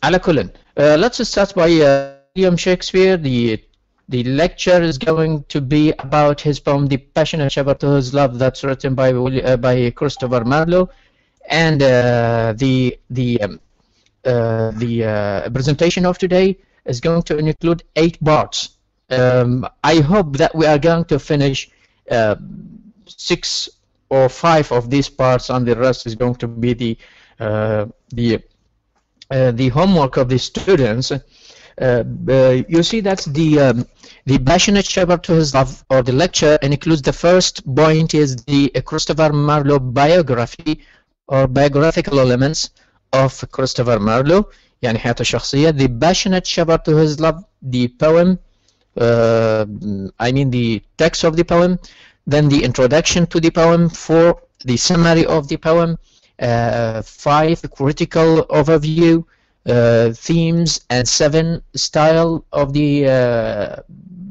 على كل let's start by William Shakespeare. The lecture is going to be about his poem The Passionate Shepherd to His Love, that's written by Christopher Marlowe, and the presentation of today is going to include 8 parts. I hope that we are going to finish 6 or 5 of these parts, and the rest is going to be the homework of the students. You see that the Passionate Shepherd to His Love, or the lecture, includes the first point is the Christopher Marlowe biography or biographical elements of Christopher Marlowe, يعني حياته الشخصية. The Passionate Shepherd to His Love, the poem, I mean the text of the poem, then the introduction to the poem, 4 the summary of the poem, 5 critical overview, themes, and 7 style of the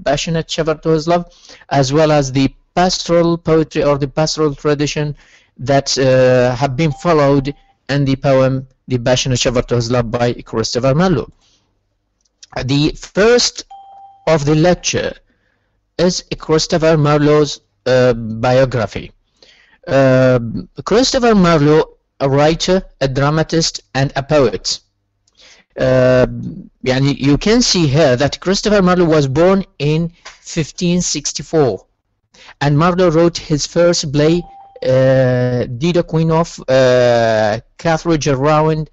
Passionate Shepherd to His Love, as well as the pastoral poetry or the pastoral tradition that have been followed in the poem The Passionate Shepherd to His Love by Christopher Marlowe. The first of the lecture is Christopher Marlowe's biography. Christopher Marlowe, a writer, a dramatist, and a poet. You can see here that Christopher Marlowe was born in 1564, and Marlowe wrote his first play, Dido, Queen of Carthage, around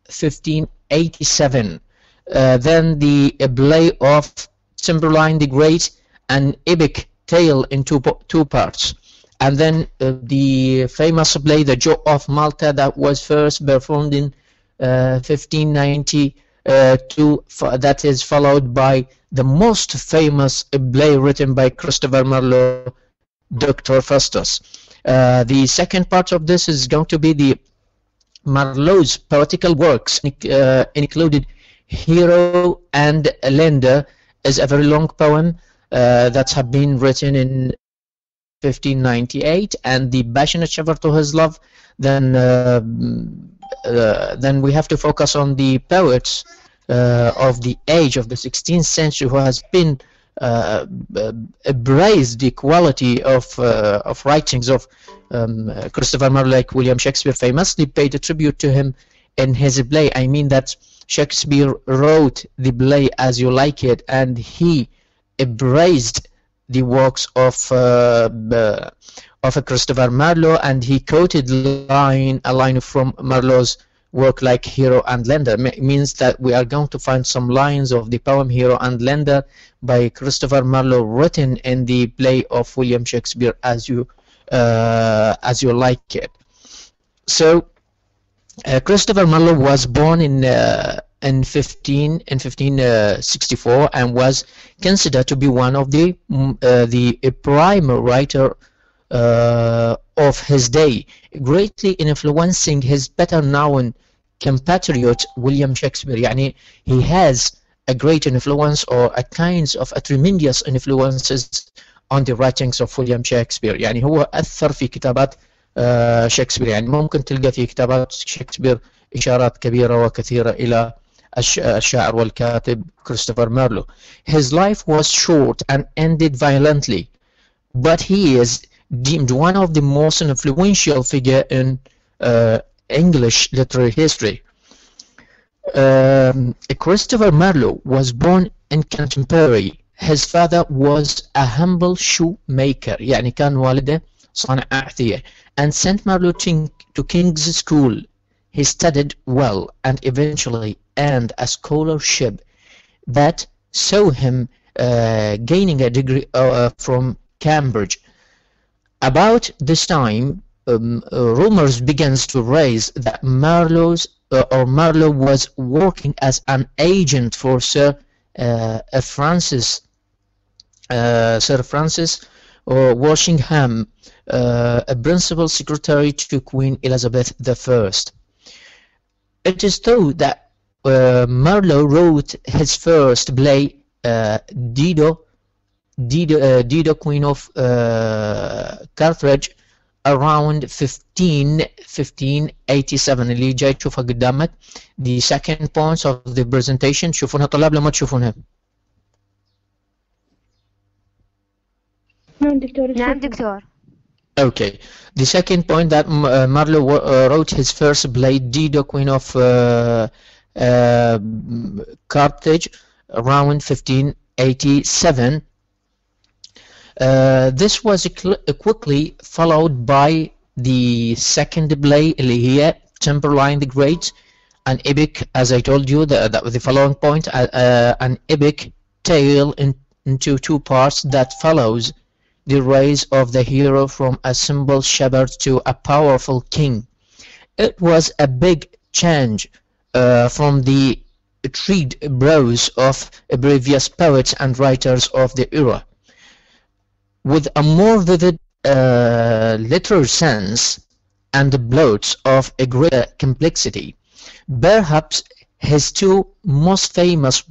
1587. Then the play of Cymbeline the Great, an epic tale in two parts, and then the famous play The Jew of Malta, that was first performed in 1592, that is followed by the most famous play written by Christopher Marlowe, Dr. Faustus. The second part of this is going to be the Marlowe's poetical works, included Hero and Lender, is a very long poem that have been written in 1598, and The Passionate Shepherd to His Love. Then we have to focus on the poets of the age of the 16th century who has been praised the quality of writings of Christopher Marlowe, like William Shakespeare famously paid a tribute to him in his play. I mean that Shakespeare wrote the play As You Like It, and he praised the works of Christopher Marlowe, and he quoted a line from Marlowe's work like Hero and Lender. Means that we are going to find some lines of the poem Hero and Lender by Christopher Marlowe written in the play of William Shakespeare, As You Like It. So Christopher Marlowe was born in 1564 and was considered to be one of the prime writer of his day, greatly influencing his better known compatriot William Shakespeare. يعني he has a great influence, or a kinds of a tremendous influences on the writings of William Shakespeare. يعني هو أثر في كتابات شكسبير. يعني ممكن تلقى في كتابات شكسبير إشارات كبيرة وكثيرة إلى الشاعر والكاتب Christopher Marlowe. His life was short and ended violently, but he is deemed one of the most influential figures in English literary history. Christopher Marlowe was born in Canterbury. His father was a humble shoemaker, يعني كان والده صانع أحذية, and sent Marlowe to King's School. He studied well and eventually earned a scholarship that saw him gaining a degree from Cambridge. About this time, rumors began to rise that Marlowe was working as an agent for Sir Francis Walsingham, a principal secretary to Queen Elizabeth I. It is thought that Marlowe wrote his first play, Dido, Queen of Carthage, around 1587 اللي جاي تشوفها قدامك. the second point of the presentation. تشوفونها طلاب لما تشوفونها؟ نعم دكتور. نعم دكتور. Okay. The second point that Marlowe wrote his first play, Dido, Queen of Carthage, around 1587. This was quickly followed by the second play, اللي هي Tamburlaine the Great, an epic, as I told you, the following point, an epic tale into two parts that follows the rise of the hero from a simple shepherd to a powerful king. It was a big change from the tread prose of previous poets and writers of the era. With a more vivid literal sense and the plots of a greater complexity. Perhaps his two most famous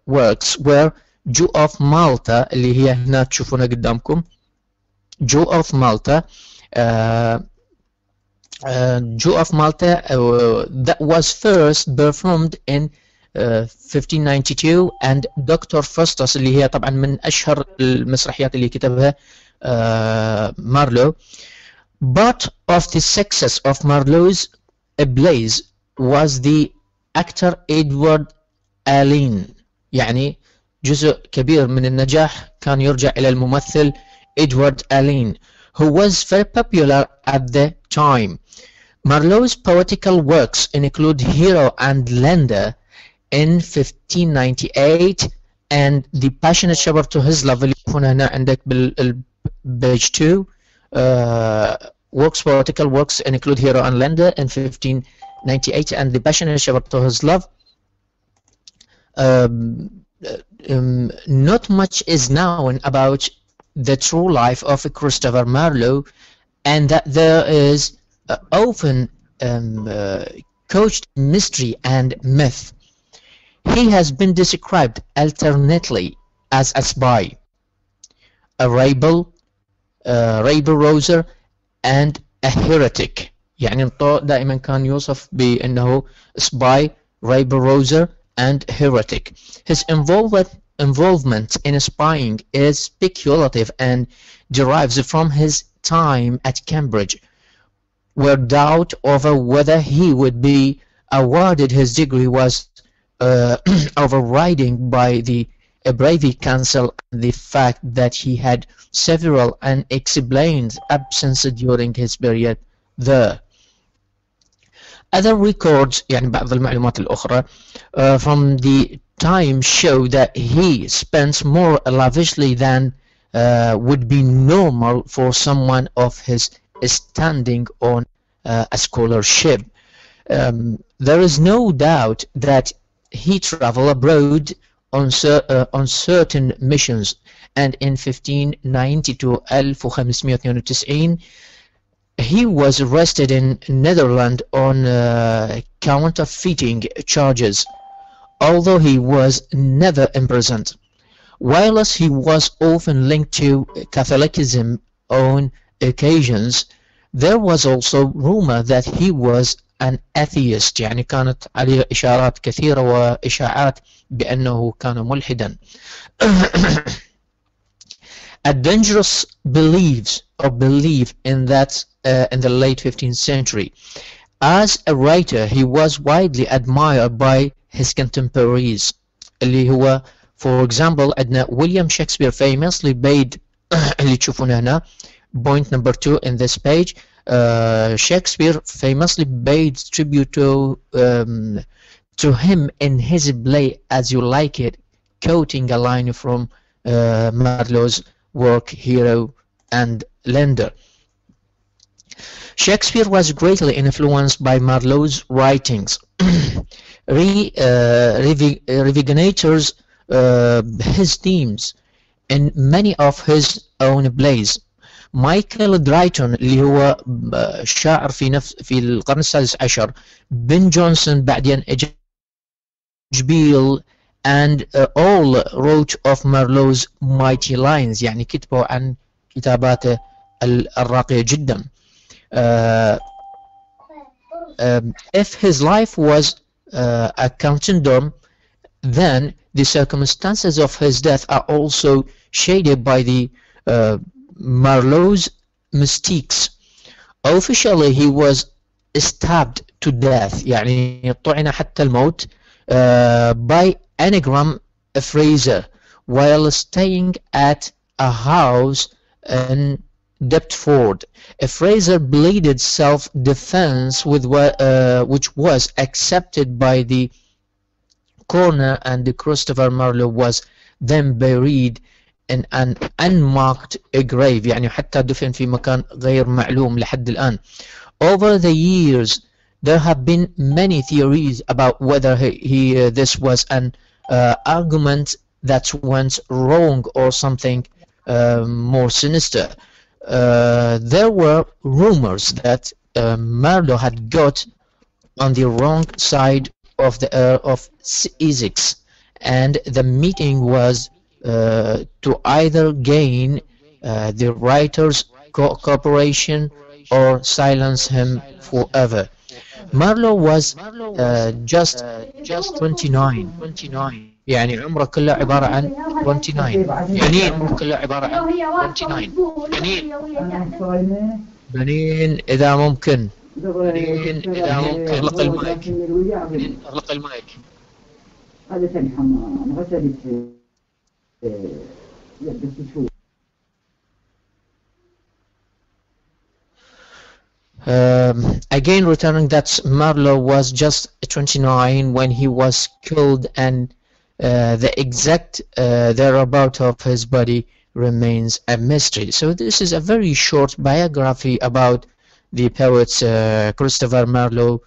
works were Jew of Malta, اللي هي هنا تشوفونها قدامكم. Jew of Malta, Jew of Malta that was first performed in 1592, and Dr. Faustus اللي هي طبعا من أشهر المسرحيات اللي كتبها Marlowe. But of the success of Marlowe's plays was the actor Edward Alleyn. يعني جزء كبير من النجاح كان يرجع إلى الممثل Edward Alleyn, who was very popular at the time. Marlowe's poetical works include Hero and Lender in 1598 and The Passionate Shepherd to His Love اللي هنا عندك بالpage 2. Poetical works include Hero and Lender in 1598 and The Passionate Shepherd to His Love. Not much is known about the true life of Christopher Marlowe, and that there is often couched mystery and myth. He has been described alternately as a spy, a rebel, rouser, and a heretic. يعني الطو دائما كان يوصف بأنه spy, rebel, rouser, and heretic. His involvement in spying is speculative and derives from his time at Cambridge, where doubt over whether he would be awarded his degree was overriding by the Privy Council, and the fact that he had several unexplained absences during his period there. Other records, يعني بعض المعلومات الأخرى from the time show that he spent more lavishly than would be normal for someone of his standing on a scholarship. There is no doubt that he traveled abroad on certain missions, and in 1590 to 1592 he was arrested in Netherlands on counterfeiting charges, although he was never imprisoned. Whilst he was often linked to Catholicism on occasions, there was also rumor that he was an atheist. يعني كانت عليه إشارات كثيرة وإشاعات بأنه كان ملحدا. A dangerous belief in that in the late 15th century. As a writer, he was widely admired by his contemporaries. اللي هو, for example, عندنا William Shakespeare famously paid اللي تشوفونه هنا, point number 2 in this page. Shakespeare famously paid tribute to him in his play As You Like It, quoting a line from Marlowe's work Hero and Lender. Shakespeare was greatly influenced by Marlowe's writings. Revigorators his themes in many of his own plays. مايكل درايتون اللي هو شاعر في القرن السادس عشر, بن جونسون بعدين جبيل, and all wrote of Marlowe's mighty lines, يعني كتبوا عن كتاباته الراقية جدا. Uh, if his life was a countendom, then the circumstances of his death are also shaded by the Marlowe's mistakes. Officially he was stabbed to death, يعني طعن حتى الموت by anagram Fraser while staying at a house in Deptford. Fraser pleaded self-defense with which was accepted by the coroner, and Christopher Marlowe was then buried in an unmarked grave، يعني حتى دفن في مكان غير معلوم لحد الآن. Over the years there have been many theories about whether this was an argument that went wrong or something more sinister. There were rumors that Marlowe had got on the wrong side of the of Essex, and the meeting was to either gain the writer's cooperation or silence him forever. Marlowe was just 29. يعني عمره كله عبارة عن 29. يعني عمره كله عبارة عن 29. بنين إذا ممكن. اغلق المايك. اغلق المايك. هذا ثاني حمام غسلت يلبس شو. Again returning that Marlowe was just 29 when he was killed, and the exact thereabout of his body remains a mystery. So this is a very short biography about the poet Christopher Marlowe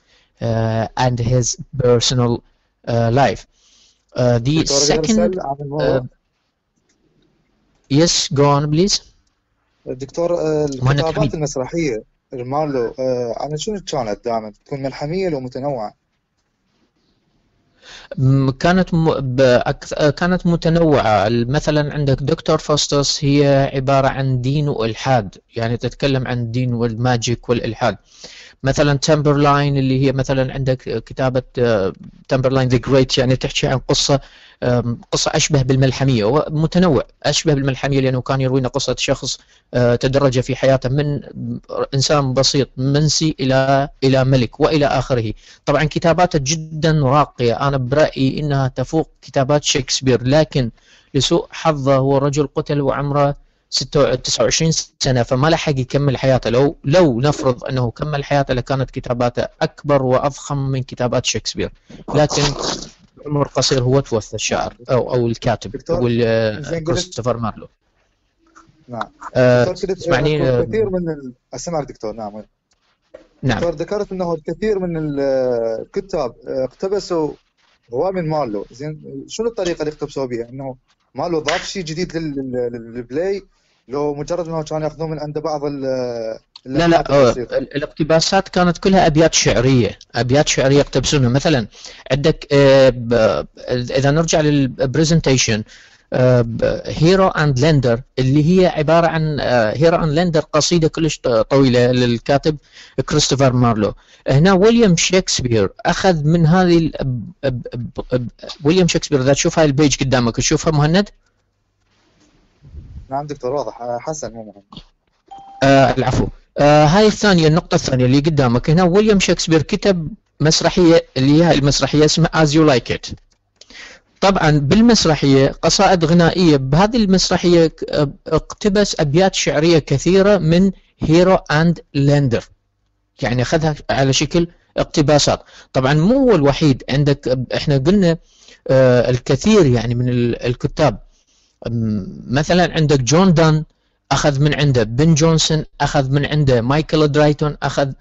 and his personal life. The second yes, go on please. دكتور، الكتابات المسرحية مارلو على شنو كانت دائما؟ تكون ملحمية لو متنوعة؟ كانت متنوعة. مثلا عندك دكتور فاستس هي عبارة عن دين وإلحاد، يعني تتكلم عن الدين والماجيك والإلحاد. مثلا تمبرلاين اللي هي مثلا عندك كتابة تمبرلاين ذا جريت، يعني تحكي عن قصة أشبه بالملحمية، ومتنوع أشبه بالملحمية لأنه كان يروينا قصة شخص تدرج في حياته من إنسان بسيط منسي إلى ملك وإلى آخره. طبعا كتاباته جدا راقية، أنا برأيي إنها تفوق كتابات شكسبير، لكن لسوء حظه هو رجل قتل وعمره 29 سنة، فما لحق يكمل حياته. لو نفرض أنه كمل حياته لكانت كتاباته أكبر وأضخم من كتابات شكسبير، لكن عمر قصير هو توفى الشاعر أو الكاتب هو كريستوفر مارلو. نعم. اسمعني. كثير من أسمع دكتور. نعم. نعم. دكتور، ذكرت أنه الكثير من الكتاب اقتبسوا هو من مارلو. زين، شنو الطريقة اللي اقتبسوا بها؟ أنه مارلو ضاف شيء جديد للبلاي، لو مجرد أنه كانوا يأخذون من عند بعض لا الاقتباسات كانت كلها أبيات شعرية يقتبسونها. مثلا عندك إذا نرجع للبرزنتيشن هيرو اند لندر، اللي هي عبارة عن هيرو اند لندر قصيدة كلش طويلة للكاتب كريستوفر مارلو. هنا ويليام شكسبير أخذ من هذه ويليام شكسبير. إذا تشوف هاي البيج قدامك تشوفها مهند؟ نعم دكتور، واضح. حسن، مو مهم. العفو. هاي الثانية، النقطة الثانية اللي قدامك هنا، ويليام شكسبير كتب مسرحية اللي هي المسرحية اسمها As You Like It. طبعا بالمسرحية قصائد غنائية، بهذه المسرحية اقتبس أبيات شعرية كثيرة من هيرو اند لندر، يعني أخذها على شكل اقتباسات. طبعا مو هو الوحيد، عندك احنا قلنا الكثير يعني من الكتاب. مثلا عندك جون دان أخذ من عنده، بن جونسون أخذ من عنده، مايكل درايتون أخذ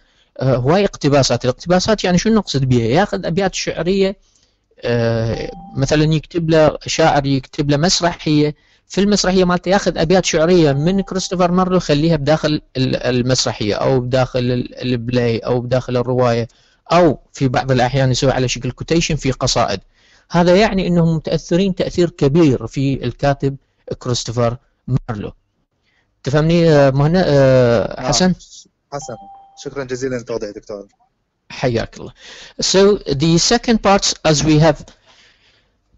هواي اقتباسات. الاقتباسات يعني شو نقصد بها؟ ياخذ أبيات شعرية، مثلا يكتب له شاعر يكتب له مسرحية، في المسرحية مالته ياخذ أبيات شعرية من كريستوفر مارلو يخليها بداخل المسرحية أو بداخل البلاي أو بداخل الرواية، أو في بعض الأحيان يسوي على شكل كوتيشن في قصائد. هذا يعني أنهم متأثرين تأثير كبير في الكاتب كريستوفر مارلو. تفهمني حسن؟ حسن. شكرا جزيلا للتوضيح دكتور. حياك الله. So the second part, as we have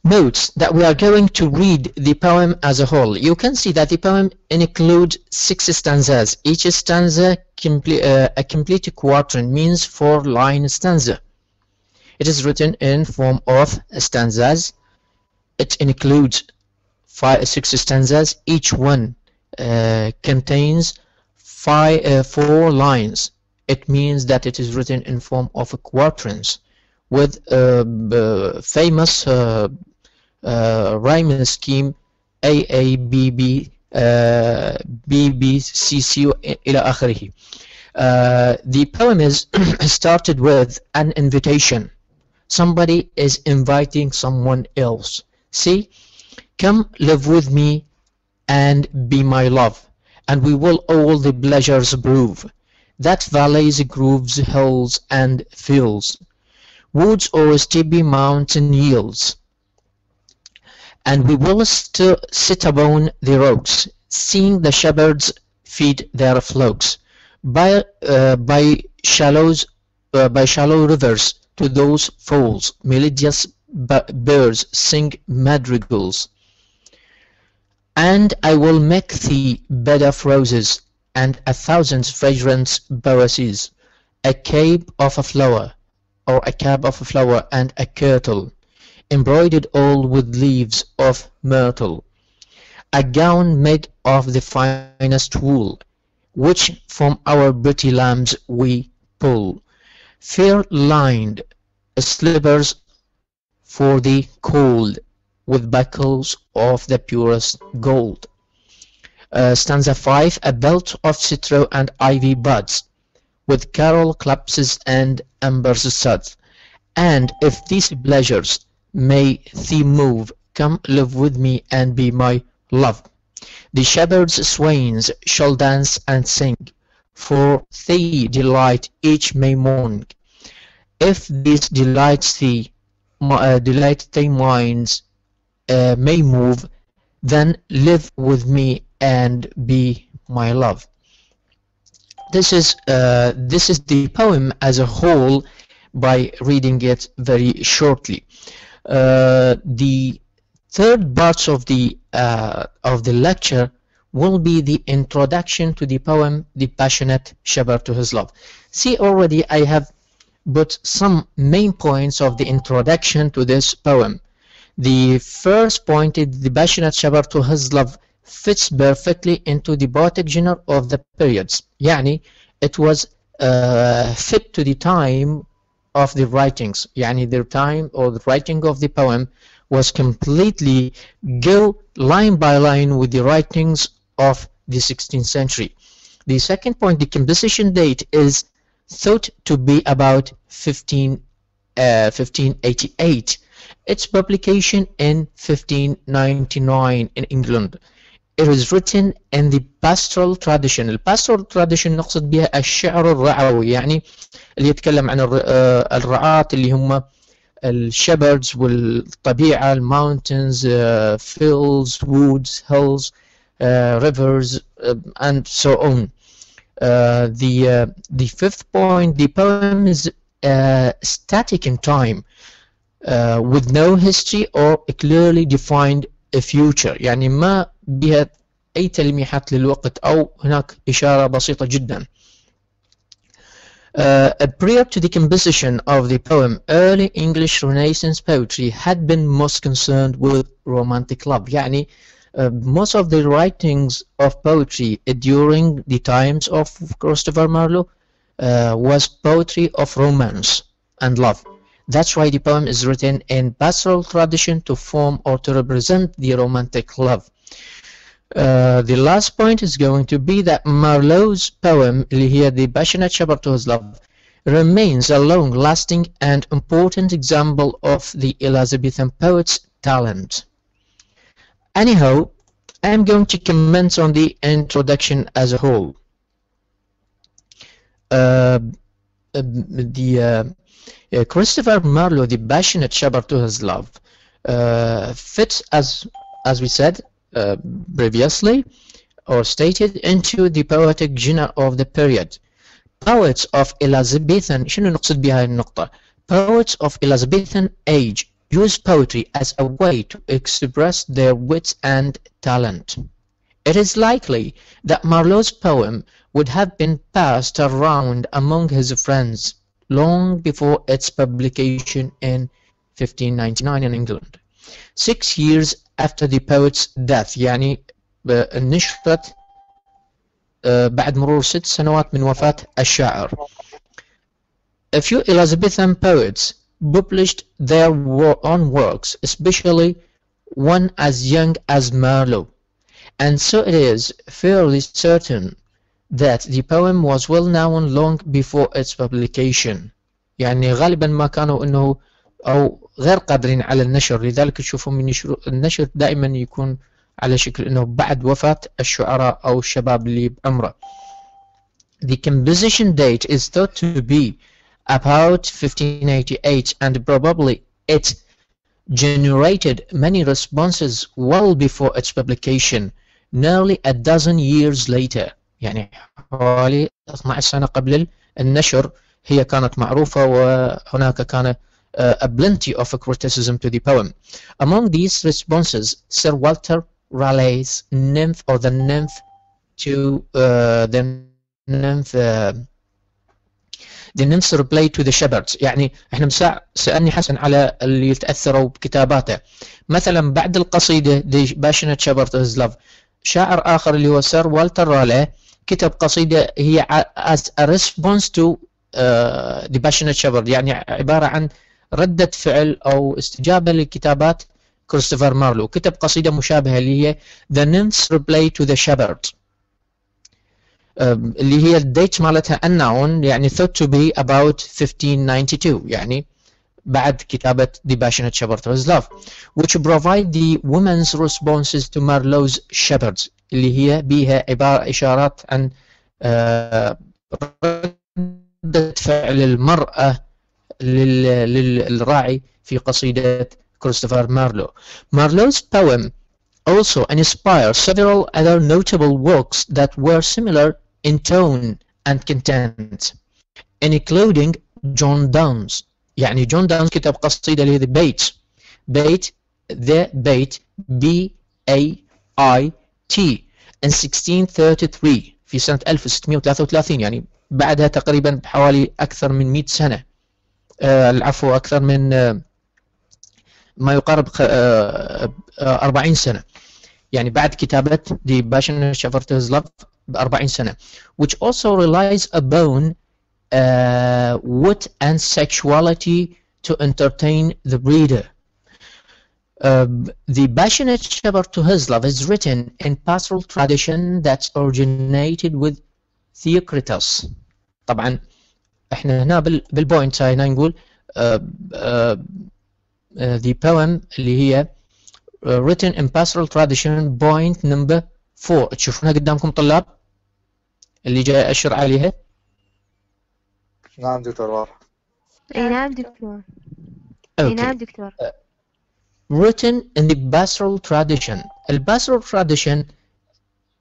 notes that we are going to read the poem as a whole. You can see that the poem includes 6 stanzas. Each stanza a complete quatrain, means 4-line stanza. It is written in form of stanzas. It includes 6 stanzas. Each one contains 4 lines. It means that it is written in form of quatrains with famous rhyme scheme AABB BBCC إلى آخره. The poem is started with an invitation. Somebody is inviting someone else. See, come live with me and be my love, and we will all the pleasures prove, that valleys, groves, hills, and fields, woods or steepy mountain yields, and we will still sit upon the rocks, seeing the shepherds feed their flocks by shallow rivers. To those falls, melodious birds sing madrigals. And I will make thee bed of roses, and 1,000 fragrant bosses, a cape of a flower, or a cap of a flower, and a kirtle, embroidered all with leaves of myrtle, a gown made of the finest wool, which from our pretty lambs we pull, fair-lined slippers for the cold, with buckles of the purest gold. Stanza 5, a belt of citro and ivy buds, with coral clasps and amber suds. And if these pleasures may thee move, come live with me and be my love. The shepherds' swains shall dance and sing, for thee delight each May morning. If these delights thy minds may move, then live with me and be my love. This is the poem as a whole by reading it very shortly. The third part of the lecture will be the introduction to the poem, The Passionate Shepherd to His Love. See, already I have put some main points of the introduction to this poem. The first point is the passionate shepherd to his love fits perfectly into the poetic genre of the periods. يعني it was fit to the time of the writings. يعني the time or the writing of the poem was completely go line by line with the writings of the 16th century. The second point, the composition date is thought to be about 1588. Its publication in 1599 in England. It is written in the pastoral tradition. الباسترال tradition نقصد بها الشعر الرعوي، يعني اللي يتكلم عن الرعاة اللي هم الشبردز والطبيعة، الماونتنز، fields, woods, hills, rivers, and so on. The fifth point, the poem is static in time, with no history or a clearly defined future. يعني ما بها أي تلميحات للوقت أو هناك إشارة بسيطة جدا. Prior to the composition of the poem, early English Renaissance poetry had been most concerned with romantic love. يعني most of the writings of poetry during the times of Christopher Marlowe was poetry of romance and love. That's why the poem is written in pastoral tradition to form or to represent the romantic love. The last point is going to be that Marlowe's poem, اللي هي The Passionate Shepherd to His Love, remains a long-lasting and important example of the Elizabethan poet's talent. Anyhow, I am going to comment on the introduction as a whole. Christopher Marlowe, The Passionate Shepherd to His Love, fits, as we said previously or stated, into the poetic genre of the period. poets of Elizabethan شنو نقصد بهاي النقطة؟ Poets of Elizabethan age use poetry as a way to express their wits and talent. It is likely that Marlowe's poem would have been passed around among his friends long before its publication in 1599 in England. 6 years after the poet's death يعني نشرت بعد مرور 6 سنوات من وفاة الشاعر. A few Elizabethan poets published their own works, especially one as young as Marlowe, and so it is fairly certain that the poem was well known long before its publication. يعني غالبا ما كانوا انه او غير قادرين على النشر، لذلك تشوفوا من النشر دائما يكون على شكل انه بعد وفاة الشعراء او الشباب اللي بعمره. The composition date is thought to be about 1588 and probably it generated many responses well before its publication, nearly a dozen years later. يعني حوالي 12 سنة قبل النشر هي كانت معروفة، وهناك كان a plenty of criticism to the poem. Among these responses, Sir Walter Raleigh's nymph or the nymph to the nymph's reply to the shepherds. يعني احنا سألني حسن على اللي يتأثروا بكتاباته. مثلا بعد القصيدة The Passionate Shepherd of His Love، شاعر آخر اللي هو سير والتر راليه كتب قصيدة هي as a response to The Passionate Shepherd، يعني عبارة عن ردة فعل أو استجابة لكتابات كريستوفر مارلو. كتب قصيدة مشابهة اللي هي The Nymph's Reply to the Shepherd، اللي هي الديت مالتها unknown، يعني thought to be about 1592، يعني بعد كتابة The Passionate Shepherd of His Love، which provide the women's responses to Marlowe's shepherds، اللي هي بيها عبارة إشارات عن ردة فعل المرأة للراعي في قصيدة كريستوفر مارلو. Marlowe's poem also inspired several other notable works that were similar in tone and content, including John Donne's. يعني جون داونز كتب قصيدة اللي هي The Bait B-A-I-T in 1633 في سنة 1633، يعني بعدها تقريبا بحوالي أكثر من 100 سنة، العفو أكثر من ما يقارب 40 سنة، يعني بعد كتابة The Passionate Shepherd of His Love ب40 سنة، which also relies upon wit and sexuality to entertain the reader. The Passionate Shepherd to His Love is written in pastoral tradition that originated with Theocritus. طبعا احنا هنا بالبوينت هنا نقول the poem اللي هي written in pastoral tradition point number 4. تشوفونها قدامكم طلاب اللي جاي أشر عليها؟ نعم دكتور واضح. اي نعم دكتور. اي نعم دكتور. Written in the pastoral tradition. The pastoral tradition,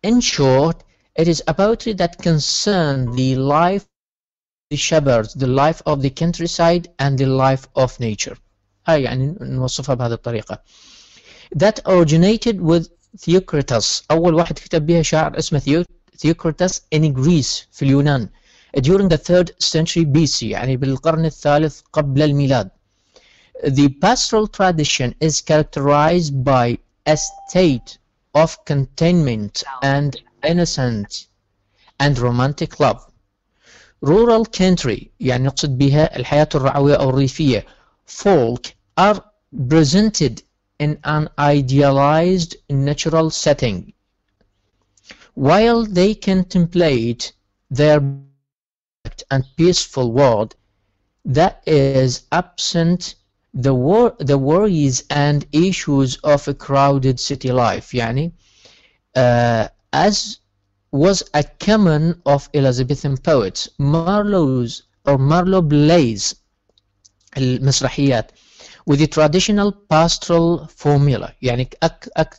in short, it is a poetry that concerns the life of the shepherds, the life of the countryside, and the life of nature. هاي يعني نوصفها بهذه الطريقة. That originated with Theocritus. أول واحد كتب بها شاعر اسمه Theocritus in Greece في اليونان during the 3rd century BC، يعني بالقرن الثالث قبل الميلاد. The pastoral tradition is characterized by a state of contentment and innocent and romantic love. Rural country يعني نقصد بها الحياة الرعوية أو الريفية. Folk are presented in an idealized natural setting, while they contemplate their and peaceful world that is absent the worries and issues of a crowded city life. يعني as was a common of Elizabethan poets. Marlowe plays المسرحيات with the traditional pastoral formula، يعني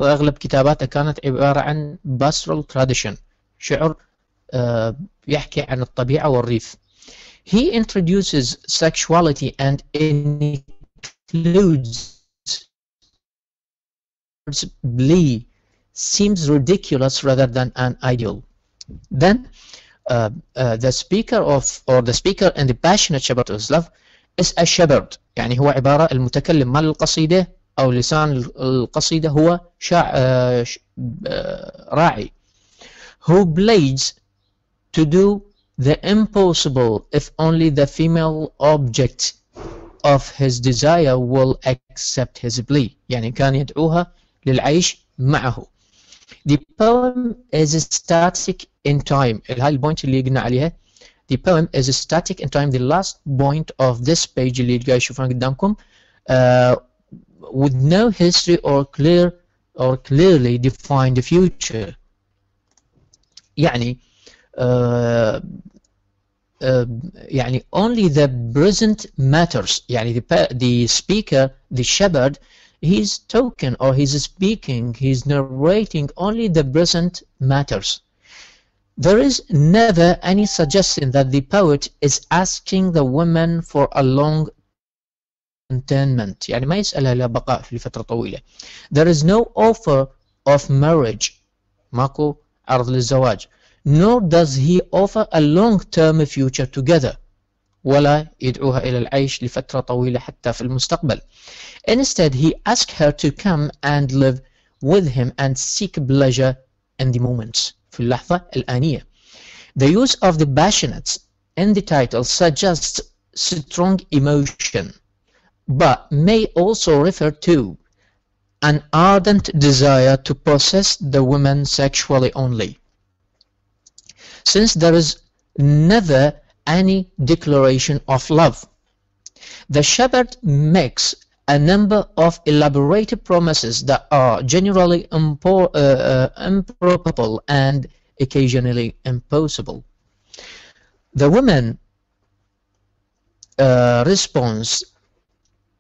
أغلب كتاباته كانت عبارة عن pastoral tradition، شعر يحكي عن الطبيعة والريف. He introduces sexuality and includes play seems ridiculous rather than an ideal. Then the speaker in the passionate shepherd of love is a shepherd، يعني هو عبارة المتكلم مال القصيدة أو لسان القصيدة هو راعي who plays to do the impossible if only the female object of his desire will accept his plea، يعني كان يدعوها للعيش معه. The poem is static in time. هاي البوينت اللي قلنا عليها. The poem is static in time. The last point of this page اللي قاعد تشوفونه قدامكم with no history or clearly defined future. يعني يعني only the present matters. يعني the speaker, the shepherd, he's talking or he's speaking, he's narrating only the present matters. There is never any suggestion that the poet is asking the woman for a long contentment، يعني ما يسألها لبقاء لفترة طويلة. There is no offer of marriage، ماكو عرض للزواج. Nor does he offer a long-term future together، ولا يدعوها إلى العيش لفترة طويلة حتى في المستقبل. Instead, he asks her to come and live with him and seek pleasure in the moments، في اللحظة الآنية. The use of the passionate in the title suggests strong emotion, but may also refer to an ardent desire to possess the woman sexually only. Since there is never any declaration of love, the shepherd makes a number of elaborate promises that are generally improbable and occasionally impossible. The woman response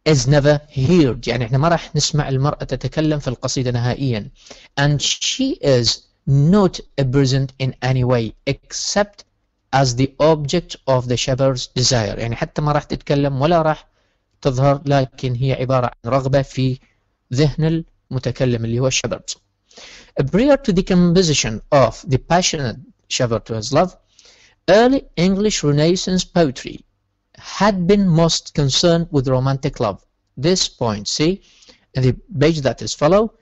is never heard، يعني احنا ما راح نسمع المرأة تتكلم في القصيدة نهائيا. And she is not present in any way except as the object of the shepherd's desire، يعني حتى ما راح تتكلم ولا راح تظهر، لكن هي عبارة عن رغبة في ذهن المتكلم اللي هو الشبرد. Prior to the composition of the passionate shepherd to his love, early English Renaissance poetry had been most concerned with romantic love. This point, see, in the page that is follow,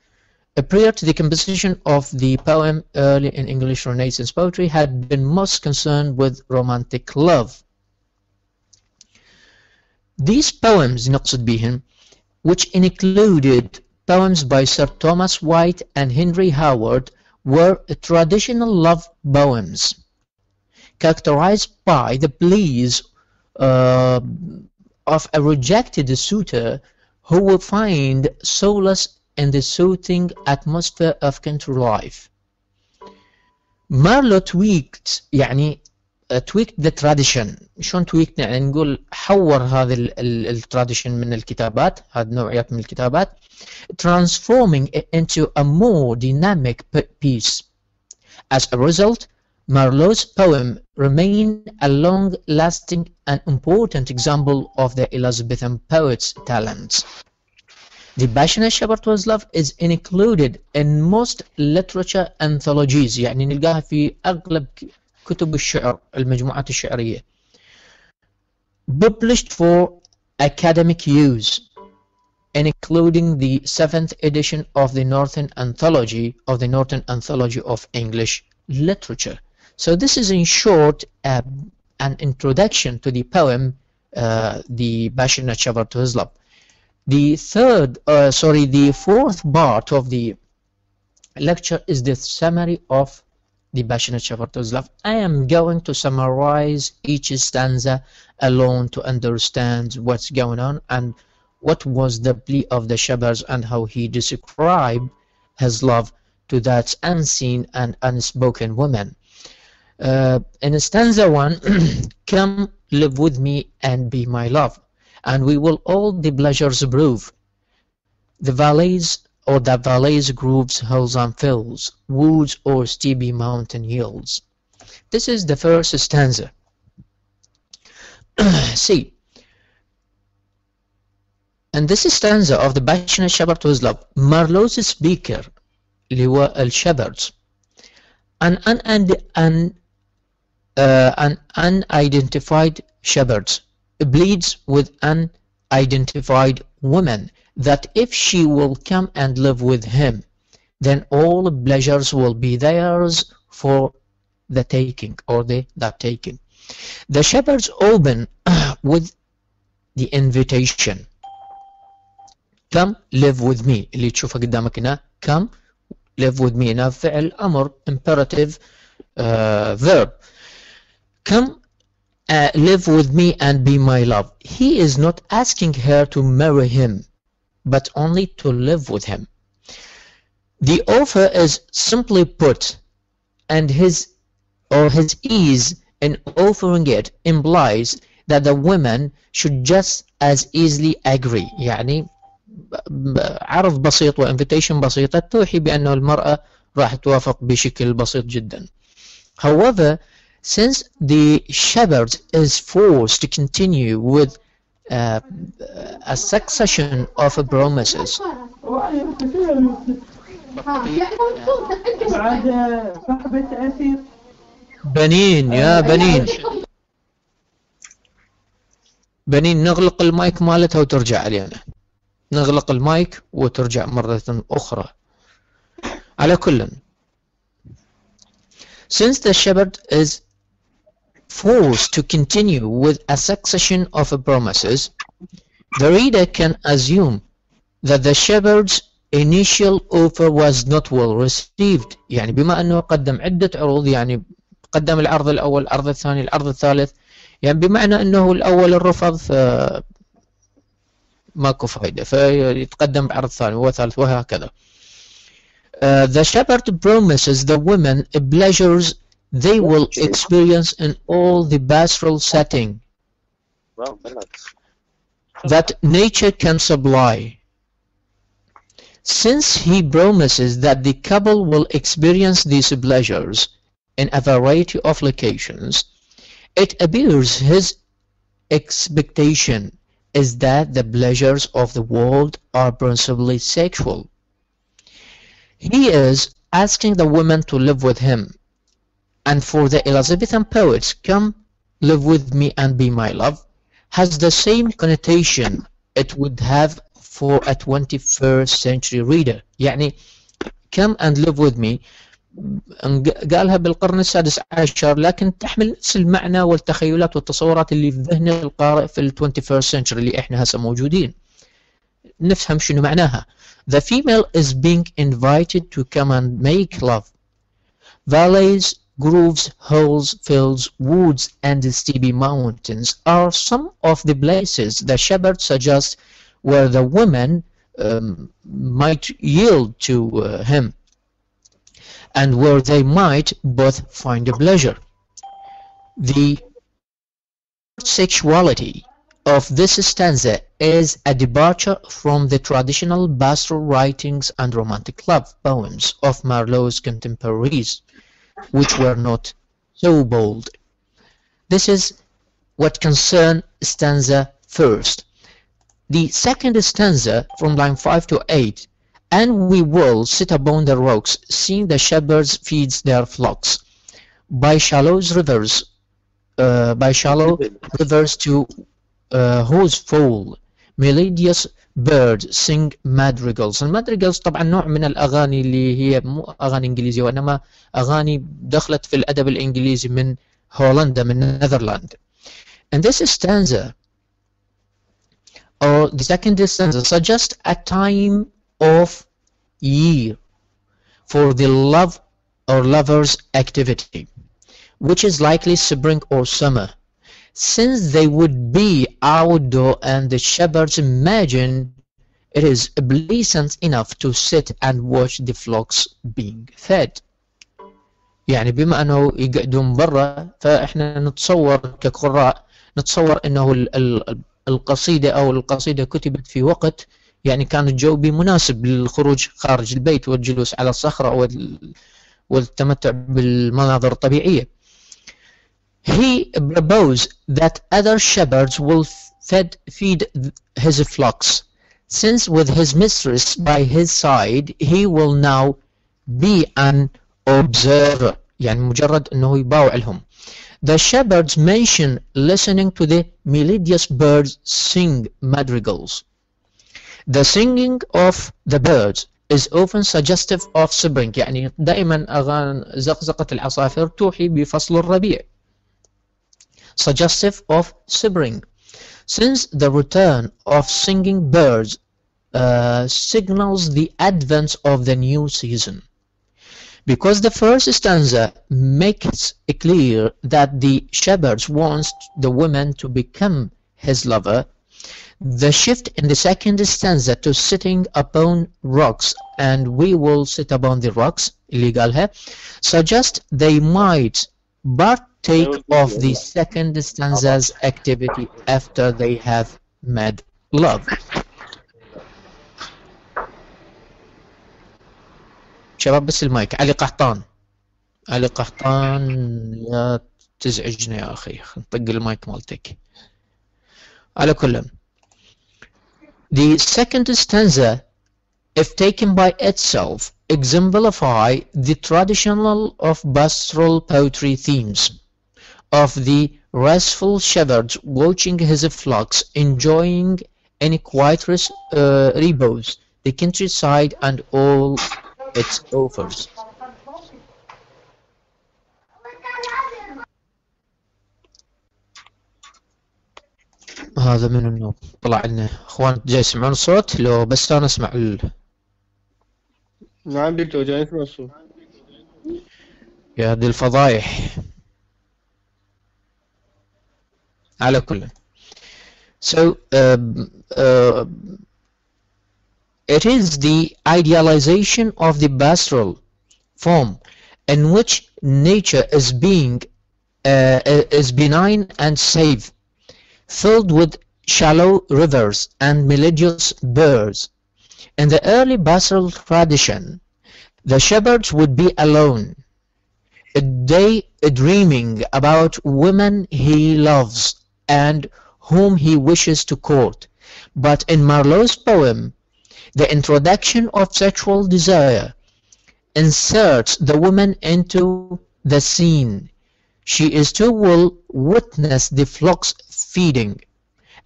prior to the composition of the poem, early in English Renaissance poetry had been most concerned with romantic love. These poems نقصد بهم, which included poems by Sir Thomas White and Henry Howard, were traditional love poems characterized by the pleas of a rejected suitor who would find solace in the soothing atmosphere of country life. Marlowe tweaked the tradition. شلون tweaked؟ يعني نقول حور هذا التراديشن من الكتابات، هذه نوعيات من الكتابات, transforming it into a more dynamic piece. As a result, Marlowe's poem remained a long-lasting and important example of the Elizabethan poet's talents. The passionate shepherd to his love is included in most literature anthologies، يعني نلقاها في أغلب كتب الشعر، المجموعات الشعرية. Published for academic use, including the 7th edition of the Northern Anthology of English Literature. So this is in short an introduction to the poem, The Passionate Shepherd to His Love. The fourth part of the lecture is the summary of The Passionate Shepherd to His Love. I am going to summarize each stanza alone to understand what's going on and what was the plea of the shepherds and how he described his love to that unseen and unspoken woman. In stanza 1, come live with me and be my love, and we will all the pleasures prove. The valleys, groves, hills and fills, woods or steepy mountain hills. This is the first stanza. See, and this stanza of the passionate shepherd to his love, Marlowe's speaker اللي هو الشبرز, an unidentified shepherds pleads with unidentified woman that if she will come and live with him, then all pleasures will be theirs for the taking or the taking. The shepherds open with the invitation. Come live with me. اللي تشوفها قدامك هنا. Come live with me. هنا فعل أمر imperative verb. Come live with me and be my love. He is not asking her to marry him, but only to live with him. The offer is simply put, and his ease in offering it implies that the women should just as easily agree. يعني عرض بسيط وانفيتيشن بسيطة توحي بأنه المرأة راح توافق بشكل بسيط جدا. However, since the shepherd is forced to continue with a succession of promises, بنين يا بنين بنين نغلق المايك مالتها وترجع علينا. نغلق المايك وترجع مرة أخرى. على كل, since the shepherd is forced to continue with a succession of promises, the reader can assume that the shepherd's initial offer was not well received. يعني بما أنه قدم عدة عروض, يعني قدم العرض الأول، العرض الثاني، العرض الثالث، يعني بمعنى أنه الأول الرفض ماكو فايدة فيتقدم بعرض ثاني وثالث وهكذا. The shepherd promises the women pleasures they will experience in all the pastoral setting that nature can supply. Since he promises that the couple will experience these pleasures in a variety of locations, it appears his expectation is that the pleasures of the world are principally sexual. He is asking the woman to live with him, and for the Elizabethan poets, come live with me and be my love, has the same connotation it would have for a 21st century reader. يعني come and live with me قالها بالقرن السادس عشر، لكن تحمل نفس المعنى والتخيلات والتصورات اللي في ذهن القارئ في ال 21st century اللي احنا هسه موجودين. نفهم شنو معناها. The female is being invited to come and make love. Valleys, groves, hills, fields, woods, and steepy mountains are some of the places the shepherd suggests where the women might yield to him, and where they might both find a pleasure. The sexuality of this stanza is a departure from the traditional pastoral writings and romantic love poems of Marlowe's contemporaries, which were not so bold. This is what concerns stanza first. The second stanza, from line 5 to 8, and we will sit upon the rocks, seeing the shepherds feeds their flocks. By shallow rivers to whose fall melodious birds sing madrigals. المادريجلز طبعا نوع من الأغاني اللي هي مو أغاني إنجليزية وإنما أغاني دخلت في الأدب الإنجليزي من هولندا من نذرلاند. And this stanza, or the second stanza, suggests a time of year for the love or lover's activity, which is likely spring or summer, since they would be outdoor and the shepherds imagine it is pleasant enough to sit and watch the flocks being fed. يعني بما أنه يقعدون برا فإحنا نتصور كقراء نتصور أنه القصيدة أو القصيدة كتبت في وقت يعني كان الجو مناسب للخروج خارج البيت والجلوس على الصخرة والتمتع بالمناظر الطبيعية. He proposed that other shepherds will feed his flocks, since with his mistress by his side he will now be an observer. يعني مجرد انه يباوع لهم. The shepherds mention listening to the melodious birds sing madrigals. The singing of the birds is often suggestive of spring. يعني دائما أغاني زقزقة العصافير توحي بفصل الربيع. Suggestive of spring. Since the return of singing birds signals the advent of the new season. Because the first stanza makes it clear that the shepherd wants the woman to become his lover, the shift in the second stanza to sitting upon rocks and we will sit upon the rocks اللي قالها suggests they might partake of the second stanza's activity after they have made love. شباب بس المايك. علي قحطان يا تزعجنا يا أخي، طق المايك مالتك. على كل the second stanza, if taken by itself, exemplify the traditional of pastoral poetry themes of the restful shepherd watching his flocks, enjoying in quiet repose the countryside and all its offers. هذا من النوم طلع لنا. اخوان جاي يسمعون الصوت؟ لو بس انا اسمع نعم دكتور جاي نسمع الصوت. يا دي الفضايح. على كل so it is the idealization of the pastoral form in which nature is benign and safe, filled with shallow rivers and melodious birds. In the early pastoral tradition, the shepherds would be alone, dreaming about women he loves and whom he wishes to court. But in Marlowe's poem, the introduction of sexual desire inserts the woman into the scene. She is to will witness the flocks feeding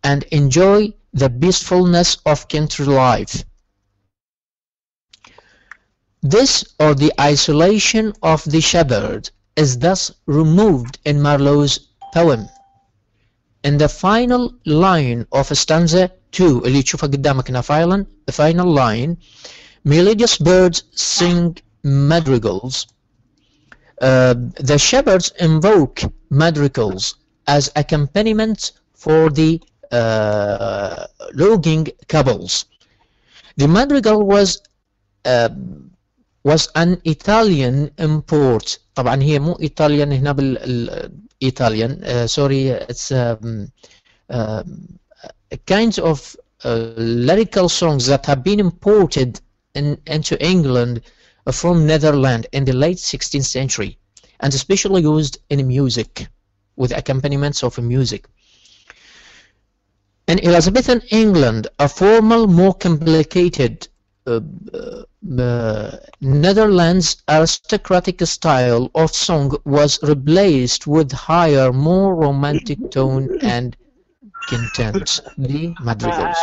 and enjoy the peacefulness of country life. This, or the isolation of the shepherd, is thus removed in Marlowe's poem. In the final line of stanza 2 اللي تشوفها قدامك هنا the final line, melodious birds sing madrigals. The shepherds invoke madrigals as accompaniment for the longing couples. The madrigal was an Italian import. طبعا هي مو Italian هنا Italian, sorry, it's kinds of lyrical songs that have been imported into England from Netherlands in the late 16th century and especially used in music with accompaniments of music. In Elizabethan England, a formal, more complicated Netherlands aristocratic style of song was replaced with higher, more romantic tone and content. The madrigals.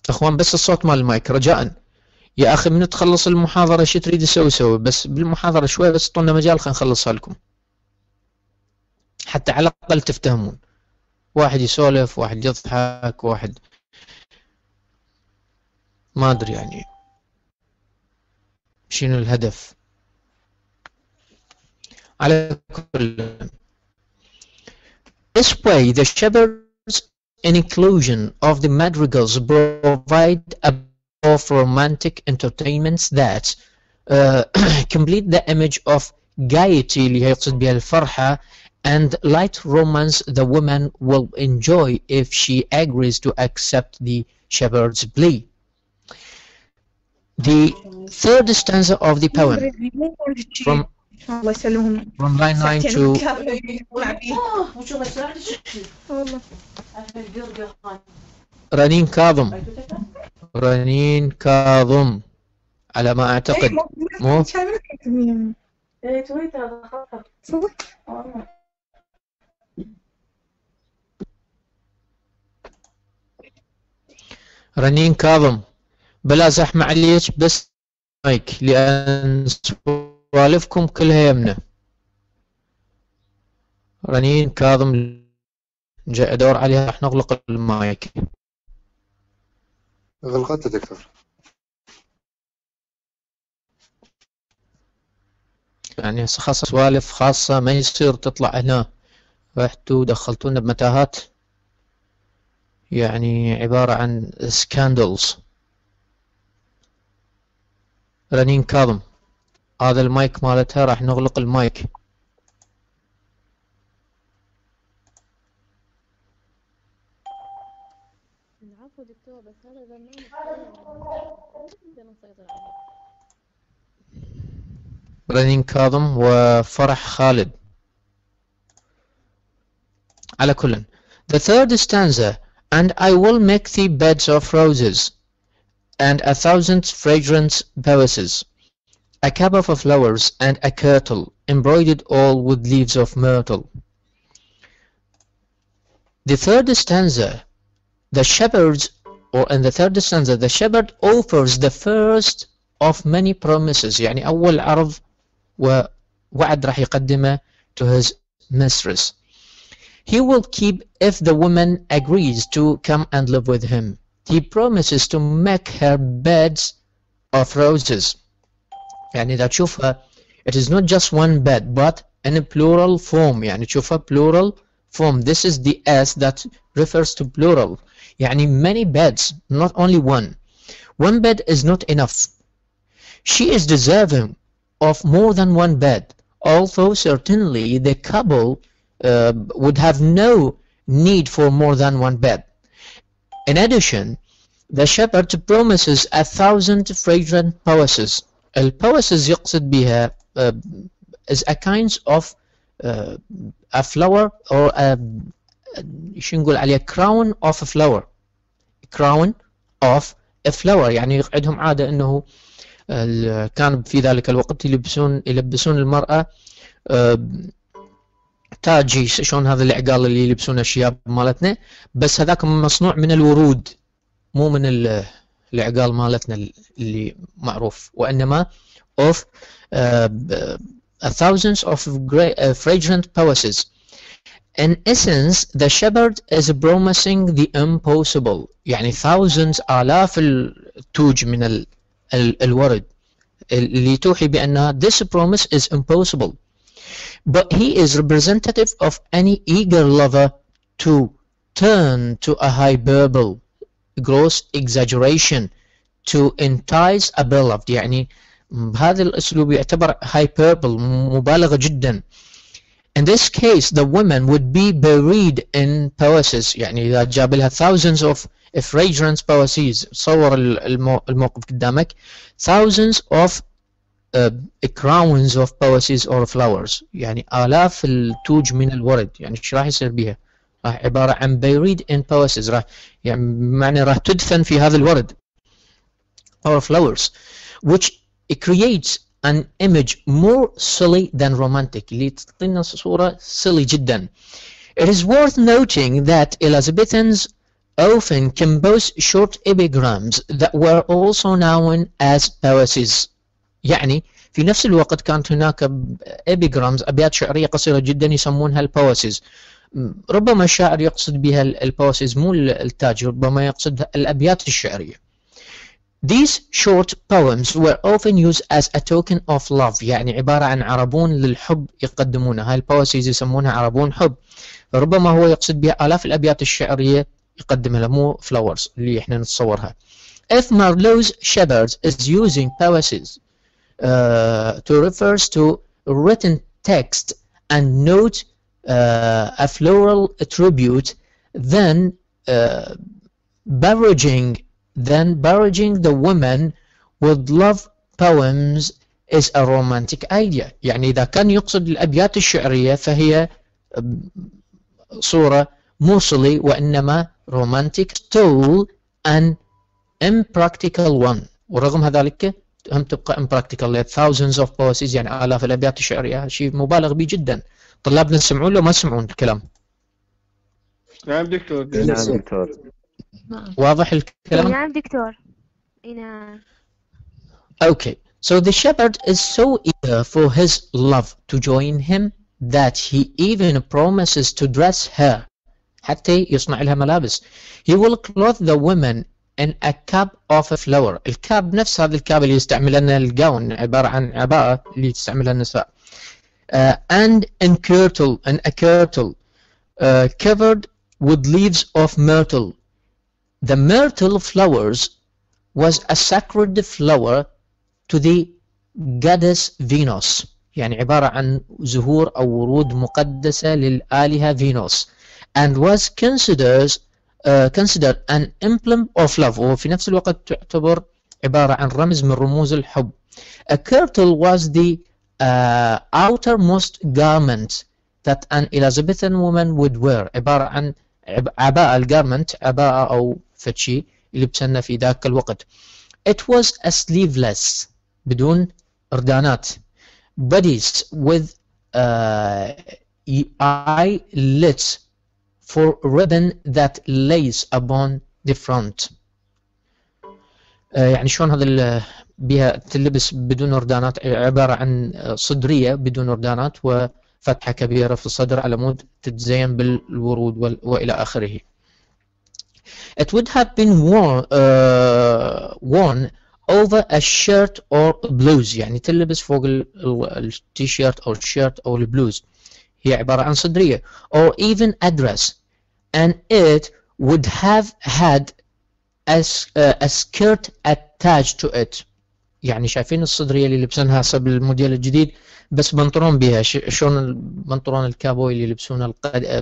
اخوان بس الصوت مال المايك رجاء. يا اخي من تخلص المحاضرة شو تريد سوي بس بالمحاضرة شوي بس طولنا مجال خلينا نخلصها لكم حتى على الأقل تفتهمون. واحد يسولف، واحد يضحك، واحد ما أدري يعني شنو الهدف. على كل this way the shepherd's inclusion of the madrigals provide a of romantic entertainments that complete the image of gaiety اللي يقصد بها الفرحة and light romance the woman will enjoy if she agrees to accept the shepherd's plea. The third stanza of the poem from line 9 to رنين كاظم على ما أعتقد مو رنين كاظم بلا زحمة عليك بس مايك لأن سوالفكم كلها يمنه. رنين كاظم جاء أدور عليها راح نغلق المايك. غلقت دكتور. يعني خاصة سوالف خاصة ما يصير تطلع هنا، رحتوا دخلتونا بمتاهات يعني عبارة عن سكاندلز. رنين كاظم هذا المايك مالتها راح نغلق المايك. العفو دكتور بس هذا برنامج نسيطر عليه. رنين كاظم وفرح خالد. على كل The third stanza and I will make thee beds of roses and 1,000 fragrant bosses, a cap of flowers and a kirtle embroidered all with leaves of myrtle. The third stanza, the shepherds, or in the third stanza, the shepherd offers the first of many promises. يعني أول عرض ووعد راح يقدمه to his mistress. He will keep if the woman agrees to come and live with him. He promises to make her beds of roses. يعني إذا تشوفها it is not just one bed but in a plural form. يعني تشوفها plural form. This is the S that refers to plural. يعني many beds, not only one. One bed is not enough. She is deserving of more than one bed, although certainly the couple would have no need for more than one bed. In addition, the shepherd promises 1,000 fragrant bosses. البوسز يقصد بها is a kind of a flower or a شو نقول عليه crown of a flower. crown of a flower يعني عندهم عادة انه كان في ذلك الوقت يلبسون المرأة تاجي شلون هذا العقال اللي يلبسونه الشياب مالتنا، بس هذاك مصنوع من الورود مو من العقال مالتنا اللي معروف، وإنما of thousands of fragrant bosses. In essence, the shepherd is promising the impossible. يعني thousands آلاف التوج من الورد اللي توحي بأنها this promise is impossible. But he is representative of any eager lover to turn to a hyperbole, gross exaggeration, to entice a beloved. يعني بهذا الأسلوب يعتبر hyperbole مبالغة جدا. In this case, the woman would be buried in poesis. يعني إذا جاب لها thousands of fragrant poeses. صور الموقف قدامك. Thousands of crowns of poeses or flowers. يعني آلاف التوج من الورد. يعني ايش راح يصير بها؟ راح عبارة عن buried in poesis. راح يعني معنى راح تدفن في هذا الورد. Or flowers, which it creates an image more silly than romantic. اللي تعطينا صورة silly جدا. It is worth noting that Elizabethans often compose short epigrams that were also known as poeses. يعني في نفس الوقت كانت هناك epigrams أبيات شعرية قصيرة جدا يسمونها البواسز. ربما الشاعر يقصد بها البواسز مو التاج، ربما يقصد الأبيات الشعرية. These short poems were often used as a token of love. يعني عبارة عن عربون للحب يقدمونها. هاي البواسز يسمونها عربون حب. فربما هو يقصد بها آلاف الأبيات الشعرية يقدمها لها مو flowers اللي احنا نتصورها. If Marlowe's shepherd is using poeses to refers to written text and note a floral tribute, then barraging the woman with love poems is a romantic idea. يعني إذا كان يقصد الأبيات الشعرية فهي صورة موصلة وإنما romantic, still an impractical one. ورغم ذلك هم تبقى impractical. thousands of poems يعني آلاف الأبيات الشعرية، شيء مبالغ به جدا. طلابنا يسمعون لو ما يسمعون الكلام؟ نعم دكتور. نعم دكتور. واضح الكلام؟ نعم دكتور. نعم. Okay, so the shepherd is so eager for his love to join him that he even promises to dress her. حتى يصنع لها ملابس. He will clothe the women in a cap of a flower. الكاب نفس هذا الكاب اللي يستعملنا الجاون، عبارة عن عباءة اللي تستعملها النساء. And a kirtle covered with leaves of myrtle. The myrtle flowers was a sacred flower to the goddess Venus. يعني عبارة عن زهور أو ورود مقدسة للآلهة فينوس. And was considered an emblem of love. وفي نفس الوقت تعتبر عبارة عن رمز من رموز الحب. A kirtle was the outermost garment that an Elizabethan woman would wear. عبارة عن عباءة. الجارمنت عباءة أو فتشي اللي بسنا في ذاك الوقت. It was a sleeveless بدون ردانات. Bodice with eyelets for ribbon that lays upon the front. يعني شلون هذا بها تلبس بدون ردانات؟ عبارة عن صدرية بدون ردانات وفتحة كبيرة في الصدر على مود تتزين بالورود وإلى آخره. It would have been worn over a shirt or blouse. يعني تلبس فوق التيشيرت أو الشيرت أو البلوز. هي عبارة عن صدرية. Or even a dress. And it would have had a skirt attached to it. يعني شايفين الصدرية اللي لبسنها حسب الموديل الجديد بس بنطلون بها. شلون البنطلون الكابوي اللي يلبسونه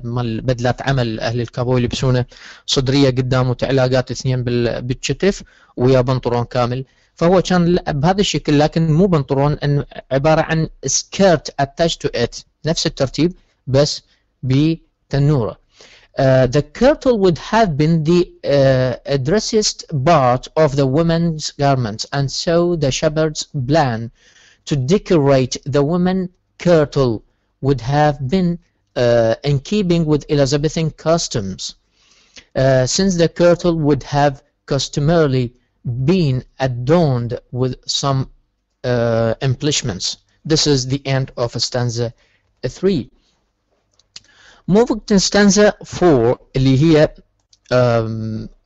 مال بدلات عمل أهل الكابوي يلبسونه صدرية قدام وتعلاقات اثنين بالكتف ويا بنطلون كامل. فهو كان بهذا الشكل لكن مو بنطلون، إن عبارة عن skirt attached to it. نفس الترتيب بس بتنورة. The kirtle would have been the dressiest part of the women's garments, and so the shepherd's plan to decorate the women kirtle would have been in keeping with Elizabethan customs, since the kirtle would have customarily been adorned with some embellishments. This is the end of stanza 3. Moving to stanza 4 اللي هي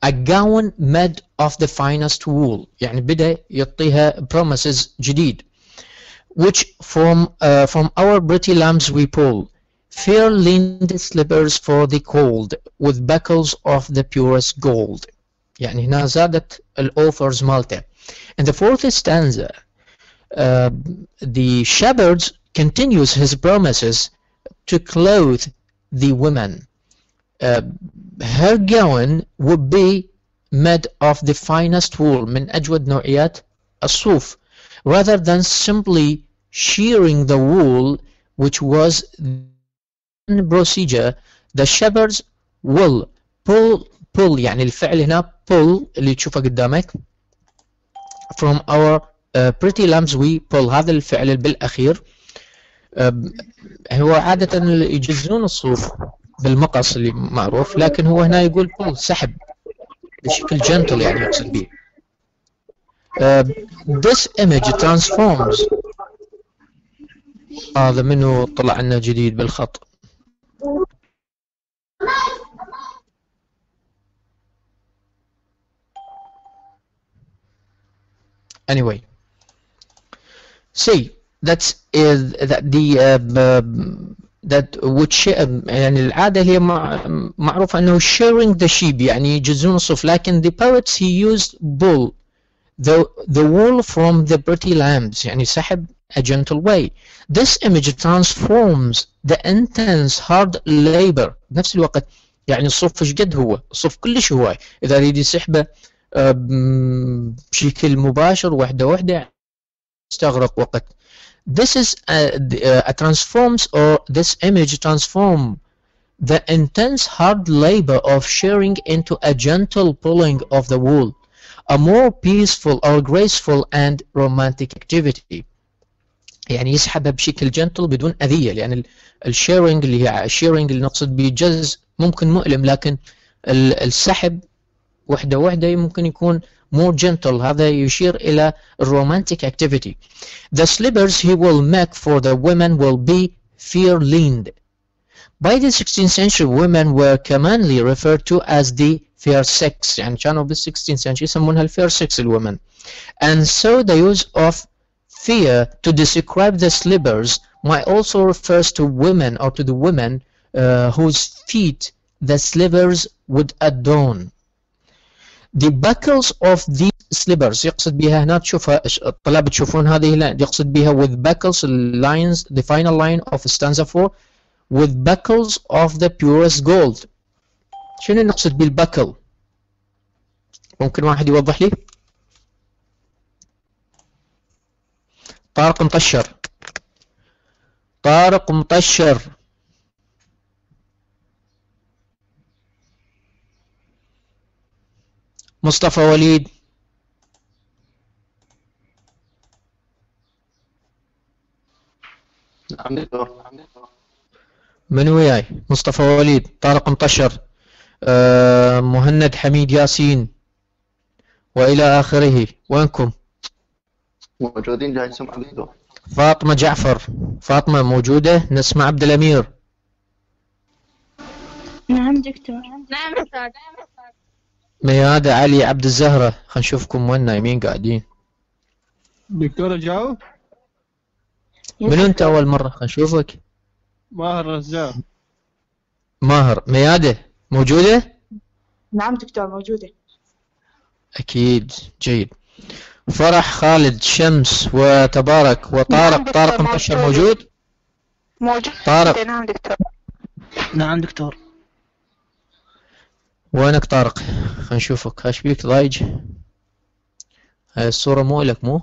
a gown made of the finest wool. يعني بدأ يعطيها promises جديد. Which from our pretty lambs we pull, fair lined slippers for the cold, with buckles of the purest gold. يعني هنا زادت الأوفرز مالته. In the fourth stanza, the shepherd continues his promises to clothe the women. Her gown would be made of the finest wool, من أجود نوعيات الصوف, rather than simply shearing the wool, which was the procedure. The shepherds will pull يعني الفعل هنا pull اللي تشوفه قدامك from our pretty lambs we pull. هذا الفعل بالأخير هو عادة يجزون الصوف بالمقص اللي معروف، لكن هو هنا يقول pull سحب بشكل gentle يعني يقصد به. This image transforms. هذا منه طلع لنا جديد بالخط. Anyway, see that which يعني العادة هي معروفة أنه sharing the sheep يعني يجزون الصوف، لكن the poets he used bull the wool from the pretty lambs يعني سحب a gentle way. This image transforms the intense hard labor. بنفس الوقت يعني الصوف ايش قد هو؟ الصوف كلش هواي، إذا يريد يسحبه بشكل مباشر وحدة وحدة يستغرق وقت. This is transforms, or this image transform the intense hard labor of shearing into a gentle pulling of the wool, a more peaceful or graceful and romantic activity. يعني يسحبها بشكل gentle بدون أذية، لأن الشيرنج اللي هي الشيرنج اللي نقصد به جز ممكن مؤلم، لكن السحب وحدة وحدة ممكن يكون more gentle. هذا يشير إلى romantic activity. The slippers he will make for the women will be fair-lined. By the 16th century, women were commonly referred to as the fair sex. يعني كانوا بال 16th century يسمونها fair sex الwomen. And so the use of fair to describe the slippers might also refers to women, or to the women whose feet the slippers would adorn. The buckles of these slippers يقصد بها هنا تشوفها الطلاب تشوفون هذه يقصد بها with buckles lines, the final line of stanza 4, with buckles of the purest gold. شنو نقصد بالبكل؟ ممكن واحد يوضح لي؟ طارق مطشر. طارق مطشر. مصطفى وليد. نعم دكتور. من وياي؟ مصطفى وليد، طارق مطشر، مهند حميد ياسين وإلى آخره. وينكم؟ موجودين جاي نسمع دكتور. فاطمة جعفر. فاطمة موجودة؟ نسمع عبد الأمير. نعم دكتور. نعم أستاذ. ميادة علي عبد الزهرة. خلينا نشوفكم وين نايمين قاعدين. دكتور جاوب. من أنت أول مرة؟ خلينا نشوفك. ماهر رزاق. ماهر. ميادة موجودة؟ نعم دكتور موجودة. أكيد. جيد. فرح، خالد، شمس، وتبارك، وطارق. طارق مطشر موجود؟ موجود. طارق. نعم دكتور. نعم دكتور. وينك طارق؟ خلينا نشوفك. ايش بيك ضايج؟ هاي الصورة مو إلك مو؟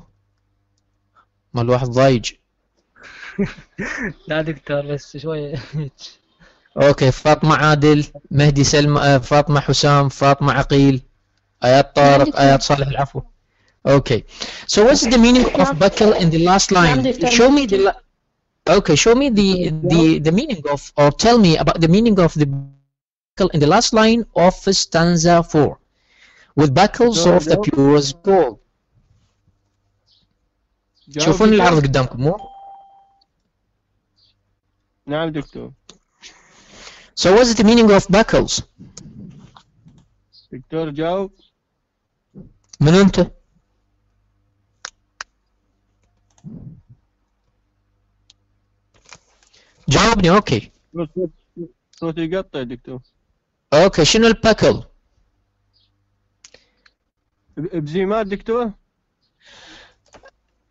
مال واحد ضايج. لا دكتور بس شوية. اوكي. فاطمة عادل، مهدي سلمى، فاطمة حسام، فاطمة عقيل، آيات طارق، آيات صالح العفو. Okay. So what's the meaning of buckle in the last line? Show me the okay. Show me the meaning of, or tell me about the meaning of the buckle in the last line of stanza 4. With buckles of the purest gold. شوفون العرض قدامكم مو؟ نعم دكتور. So what's the meaning of buckles? دكتور جاوب. من أنت؟ جاوبني. اوكي. صوتي يقطع دكتور. اوكي. شنو الباكل؟ بزيمات دكتور.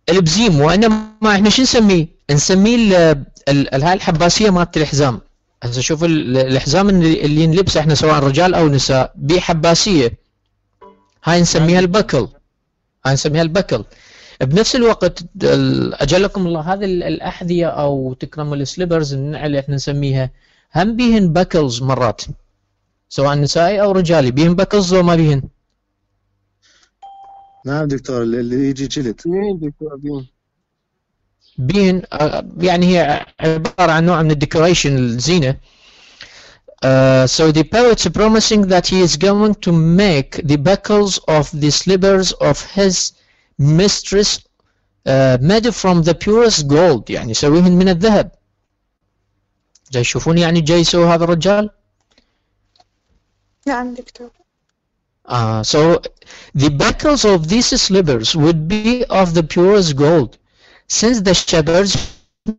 البزيم. وانما احنا شو نسميه؟ نسميه هاي الحباسيه مالت الحزام. هسه شوف الحزام اللي ينلبسه احنا سواء رجال او نساء بحباسيه، هاي نسميها البكل. هاي نسميها البكل. بنفس الوقت اجلكم الله هذه الاحذيه او تكرم السليبرز اللي احنا نسميها هم بيهن بكلز مرات، سواء نسائي او رجالي. بيهن بكلز ولا ما بيهن؟ نعم دكتور. اللي يجي جلد. بين دكتور بين. بين يعني هي عبارة عن نوع من الديكوريشن الزينة. So the poet's promising that he is going to make the buckles of the slippers of his mistress made from the purest gold. يعني يسويهن من الذهب. جاي يشوفون يعني جاي يسوي هذا الرجال؟ نعم دكتور. So the buckles of these slippers would be of the purest gold, since the shepherd's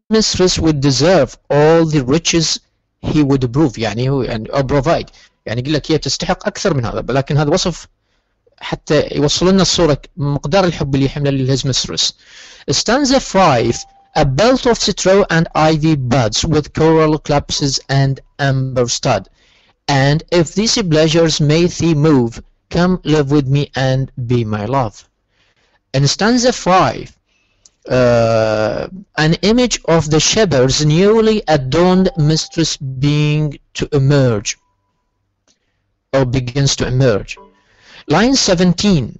mistress would deserve all the riches he would prove. يعني هو يعني provide، يعني يقول لك هي تستحق أكثر من هذا، لكن هذا وصف حتى يوصل لنا الصورة مقدار الحب اللي يحمله his mistress. Stanza 5. A belt of straw and ivy buds with coral clasps and amber stud. And if these pleasures may thee move, come live with me and be my love. In stanza 5, an image of the shepherd's newly adorned mistress being to emerge, or begins to emerge. Line 17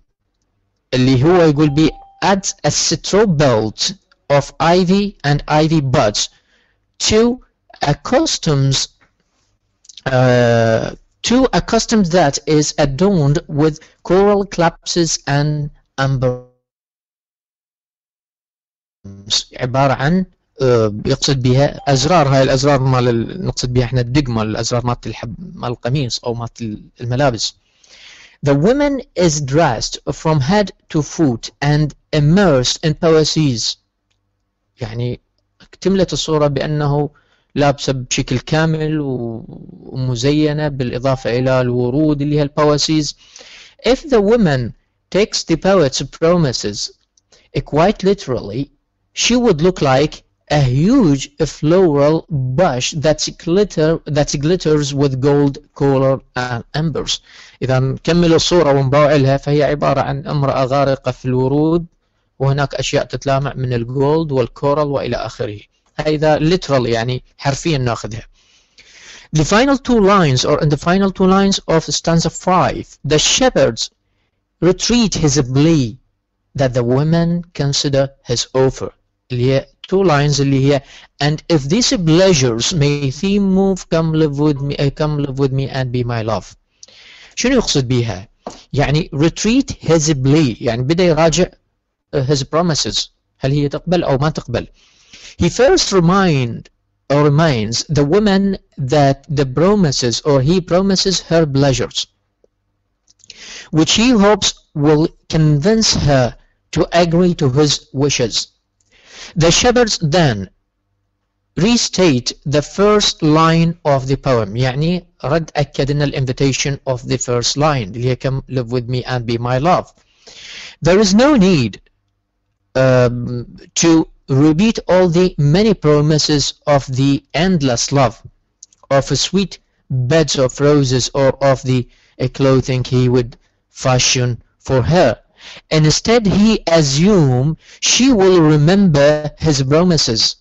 اللي هو يقول be adds a straw belt of ivy and ivy buds to a customs that is adorned with coral clasps and amber. عبارة عن يقصد بها أزرار. هاي الأزرار مال نقصد بها احنا الدقمة، الأزرار مالت مال القميص أو مالت الملابس. The woman is dressed from head to foot and immersed in poeses. يعني اكتملت الصورة بأنه لابسة بشكل كامل ومزينة بالإضافة إلى الورود اللي هي البواسيز. If the woman takes the poet's promises quite literally, she would look like a huge floral bush that glitters with gold, coral and embers. إذا نكمل الصورة ونباوع فهي عبارة عن امرأة غارقة في الورود وهناك أشياء تتلامع من الجولد والكورال وإلى آخره. هذا literally يعني حرفيا ناخذها. The final two lines, or in the final two lines of stanza 5, the shepherds retreat his plea that the women consider his offer. اللي هي two lines اللي هي and if these pleasures may thee move come live with me and be my love. شنو يقصد بيها؟ يعني retreat his plea يعني بدأ يراجع his promises، هل هي تقبل أو ما تقبل. He first reminds the woman that the promises, or he promises her pleasures, which he hopes will convince her to agree to his wishes. The shepherds then restate the first line of the poem. يعني رد أكد لنا invitation of the first line اللي هي come live with me and be my love. There is no need to repeat all the many promises of the endless love, of sweet beds of roses, or of the clothing he would fashion for her. Instead, he assumes she will remember his promises,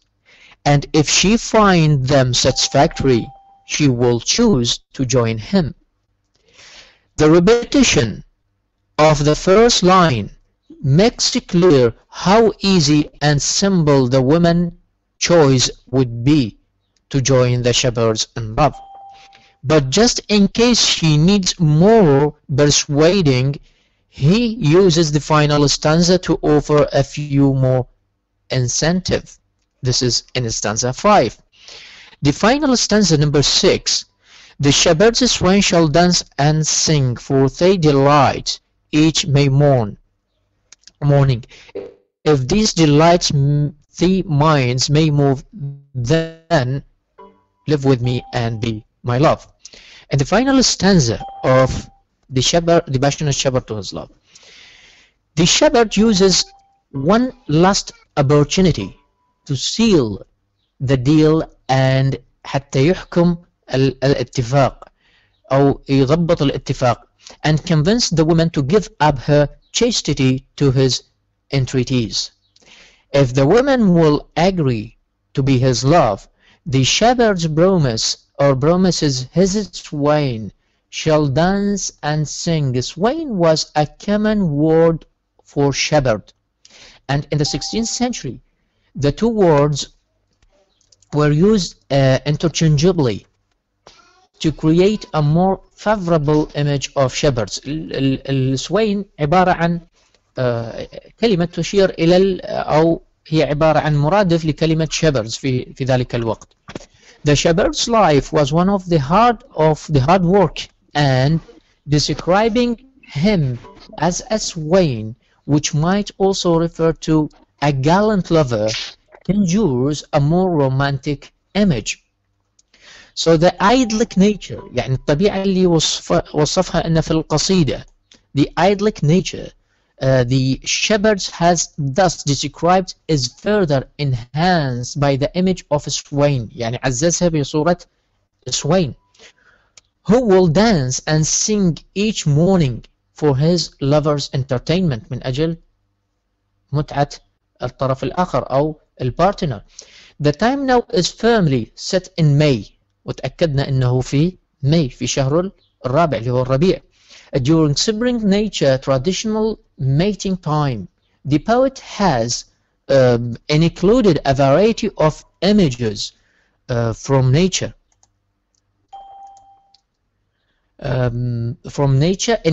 and if she finds them satisfactory, she will choose to join him. The repetition of the first line makes it clear how easy and simple the woman's choice would be to join the shepherds in love. But just in case she needs more persuading, he uses the final stanza to offer a few more incentive. This is in stanza 5. The final stanza number 6. The shepherds swain shall dance and sing, for they delight each May morning. If these delights the minds may move, then live with me and be my love. And the final stanza of the shepherd, the passionate shepherd to his love. The shepherd uses one last opportunity to seal the deal and حتى يحكم الاتفاق أو يضبط الاتفاق and convince the woman to give up her chastity to his entreaties. If the woman will agree to be his love, the shepherd's promises his swain shall dance and sing. Swain was a common word for shepherd, and in the 16th century the two words were used interchangeably to create a more favorable image of shepherds. السوين عبارة عن كلمة تشير إلى أو هي عبارة عن مرادف لكلمة shepherds في ذلك الوقت. The shepherd's life was one of the hard work, and describing him as a swain, which might also refer to a gallant lover, conjures a more romantic image. So the idyllic nature, يعني الطبيعة اللي وصفها أن في القصيدة, the idyllic nature the shepherds has thus described is further enhanced by the image of a swain. يعني عززها بصورة swain who will dance and sing each morning for his lover's entertainment، من أجل متعة الطرف الآخر أو البارتنر. The time now is firmly set in May، وتأكدنا أنه في May، في شهر الرابع اللي هو الربيع. During spring nature traditional mating time, the poet has included a variety of images from nature.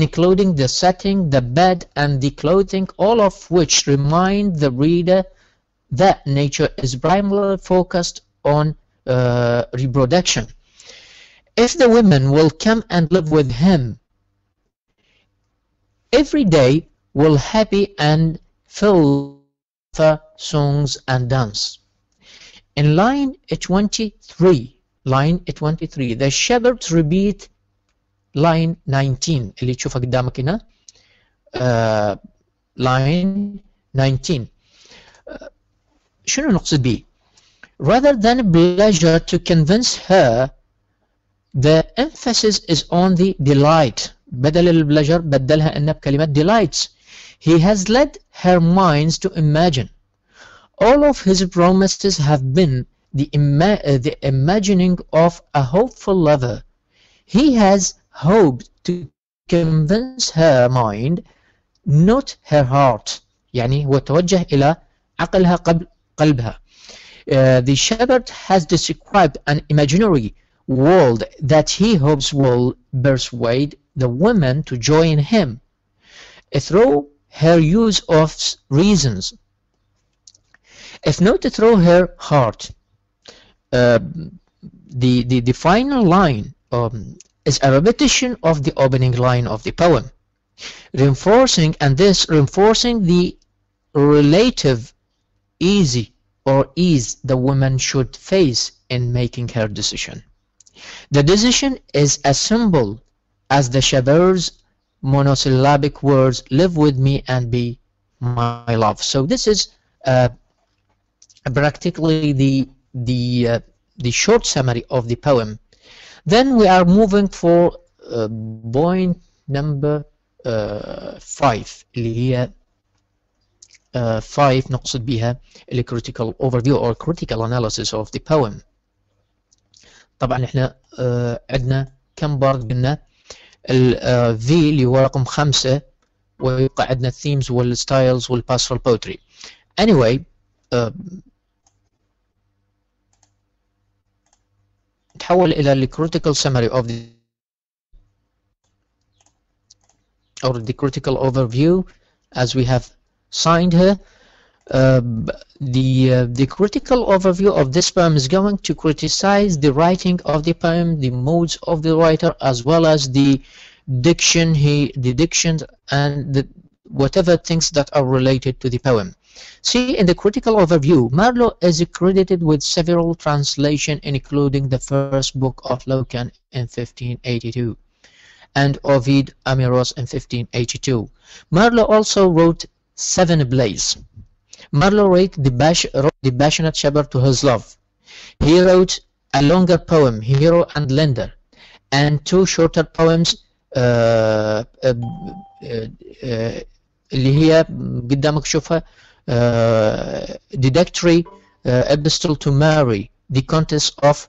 Including the setting, the bed, and the clothing, all of which remind the reader that nature is primarily focused on reproduction. If the women will come and live with him, every day will happy and fill with songs and dance. In line 23, the shepherds repeat line 19 اللي تشوفها قدامك هنا. line 19 شنو نقصد به؟ Rather than pleasure to convince her, the emphasis is on the delight. بدل البلجر بدلها إنها بكلمة delights. He has led her minds to imagine. All of his promises have been the imagining of a hopeful lover. He has hoped to convince her mind, not her heart. يعني هو توجه إلى عقلها قبل قلبها. The shepherd has described an imaginary world that he hopes will persuade the women to join him through her use of reasons, if not through her heart. The final line is a repetition of the opening line of the poem, reinforcing the relative ease the woman should face in making her decision. The decision is as simple as the shepherd's monosyllabic words, live with me and be my love. So this is practically the short summary of the poem. Then we are moving for point number 5 اللي هي 5 نقصد بها اللي critical overview or critical analysis of the poem. طبعا احنا عندنا كم بارت قلنا ال V اللي هو رقم 5 ويبقى عندنا themes والstyles والpastoral poetry. Anyway نتحول إلى ال critical summary of the critical overview as we have signed here. The critical overview of this poem is going to criticize the writing of the poem, the modes of the writer, as well as the dictions and whatever things that are related to the poem. See, in the critical overview, Marlowe is credited with several translations, including the first book of Lucan in 1582 and Ovid Amyros in 1582. Marlowe also wrote 7 plays. Marlowe wrote the Passionate Shepherd to His Love. He wrote a longer poem, Hero and Lender, and 2 shorter poems اللي هي قدامك شوفها Dedicatory Epistle to Mary, the Countess of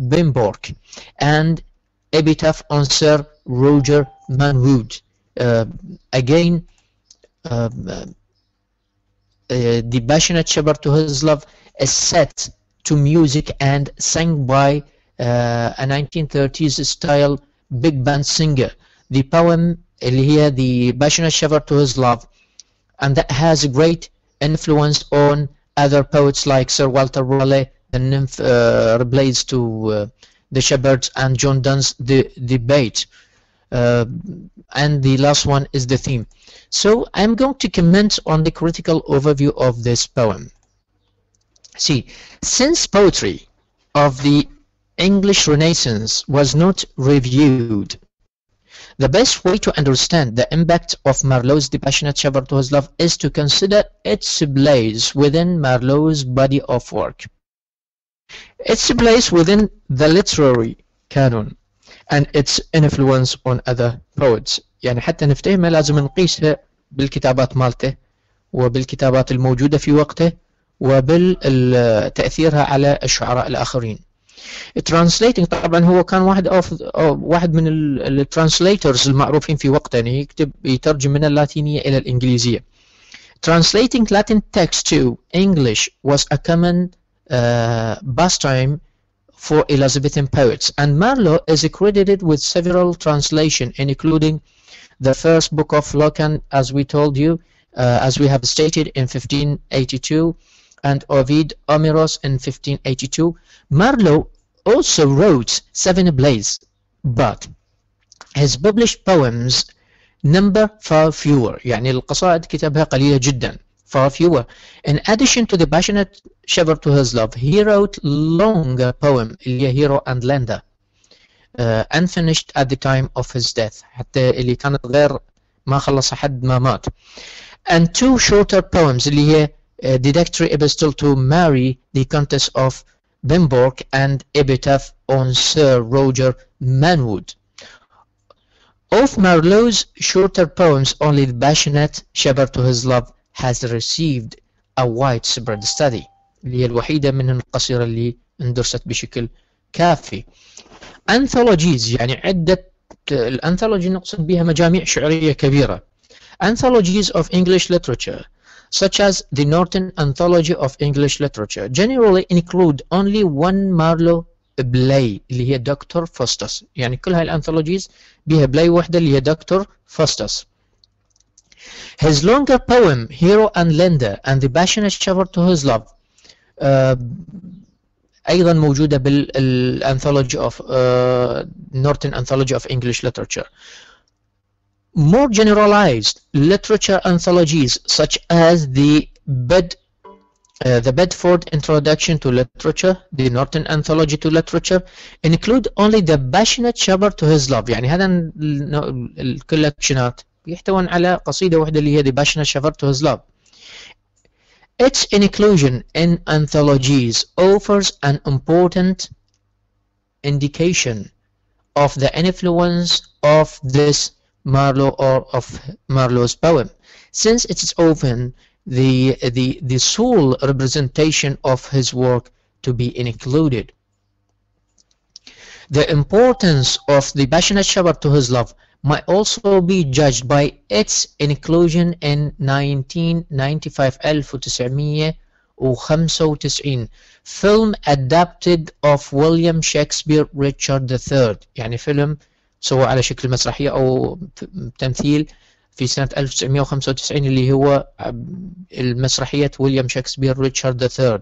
Bimborg, and Epitaph on Sir Roger Manwood. Again, the Passionate Shepherd to His Love is set to music and sung by a 1930s style big band singer. The poem اللي هي the Passionate Shepherd to His Love, and that has a great influence on other poets like Sir Walter Raleigh, the nymph replays to the shepherds, and John Donne's The Debate, and the last one is the theme. So I'm going to comment on the critical overview of this poem. See, since poetry of the English Renaissance was not reviewed, the best way to understand the impact of Marlowe's The Passionate Shepherd to His Love is to consider its place within Marlowe's body of work. Its place within the literary canon. and its influence on other poets. يعني حتى نفتهمها لازم نقيسها بالكتابات مالته وبالكتابات الموجودة في وقته وبالتأثيرها على الشعراء الآخرين. translating طبعا هو كان واحد من الترانسليترز المعروفين في وقته، يعني يترجم من اللاتينية إلى الإنجليزية. Translating Latin text to English was a common pastime for Elizabethan poets, and Marlowe is credited with several translations, including the first book of Lucan, as we told you, as we have stated, in 1582, and Ovid Homeros in 1582. Marlowe also wrote 7 plays, but his published poems number far fewer. يعني القصائد كتبها قليلة جدا، far fewer. In addition to the passionate shiver to his love, he wrote longer poem اللي هي Hero and Linda, unfinished at the time of his death، حتى اللي كانت غير ما خلص حد ما مات. And 2 shorter poems اللي هي Dedicatory Epistle to Mary, the Countess of Bimborg, and Epitaph on Sir Roger Manwood. Of Marlowe's shorter poems, only the passionate shiver to his love has received a widespread study، اللي هي الوحيدة من القصيرة اللي اندرست بشكل كافي. Anthologies، يعني عدة الانثولوجي نقصد بها مجاميع شعرية كبيرة. Anthologies of English literature, such as the Norton Anthology of English Literature, generally include only one Marlowe play اللي هي دكتور فاستس. يعني كل هاي الانثولوجيز بها بلاي وحدة اللي هي دكتور فاستس. His longer poem Hero and Linda and the Passionate Shiver to His Love أيضا موجودة بالانثولوجي of Norton Anthology of English Literature. More generalized literature anthologies, such as the Bedford Introduction to Literature, the Norton Anthology to Literature, include only the Passionate Shiver to His Love. يعني هذا الكولكشنات يحتوون على قصيدة واحدة اللي هي the Passionate Shiver to His Love. Its inclusion in anthologies offers an important indication of the influence of this Marlowe or of Marlowe's poem, since it is often the sole representation of his work to be included. The importance of the Passionate Shiver to His Love might also be judged by its inclusion in 1995 film adapted of William Shakespeare Richard III. يعني فيلم سوى على شكل مسرحية أو تمثيل في سنة 1995 اللي هو المسرحية ويليام شكسبير ريتشارد III.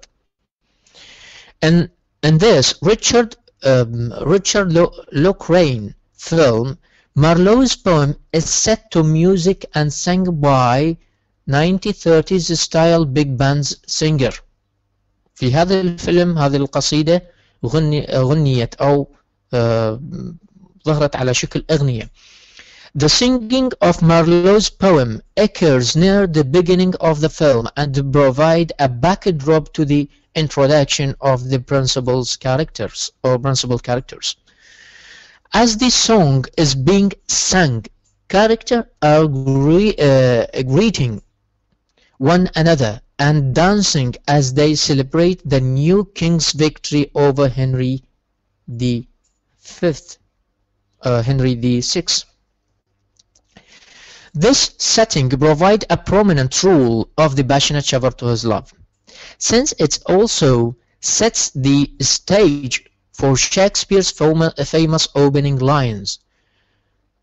And in this Richard Lockrane film, Marlowe's poem is set to music and sung by 1930s style big bands singer. في هذا الفيلم هذه القصيدة غنيت أو ظهرت على شكل أغنية. The singing of Marlowe's poem occurs near the beginning of the film and provide a backdrop to the introduction of the principal characters. As the song is being sung, characters are greeting one another and dancing as they celebrate the new king's victory over Henry VI. This setting provides a prominent role of the Passionate Shiver to His Love, since it also sets the stage for Shakespeare's famous opening lines.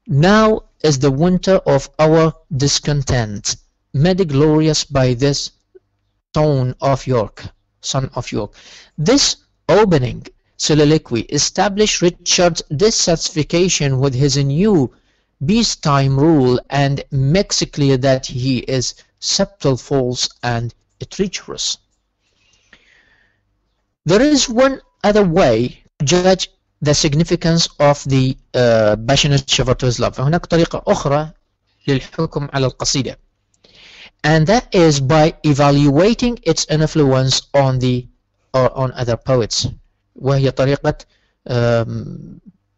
Now is the winter of our discontent, made glorious by this son of York. This opening soliloquy established Richard's dissatisfaction with his new peacetime rule and makes it clear that he is subtle, false, and treacherous. There is one other way to judge the significance of the Passionate Shiver to His Love. فهناك طريقة أخرى للحكم على القصيدة, and that is by evaluating its influence on other poets. وهي طريقة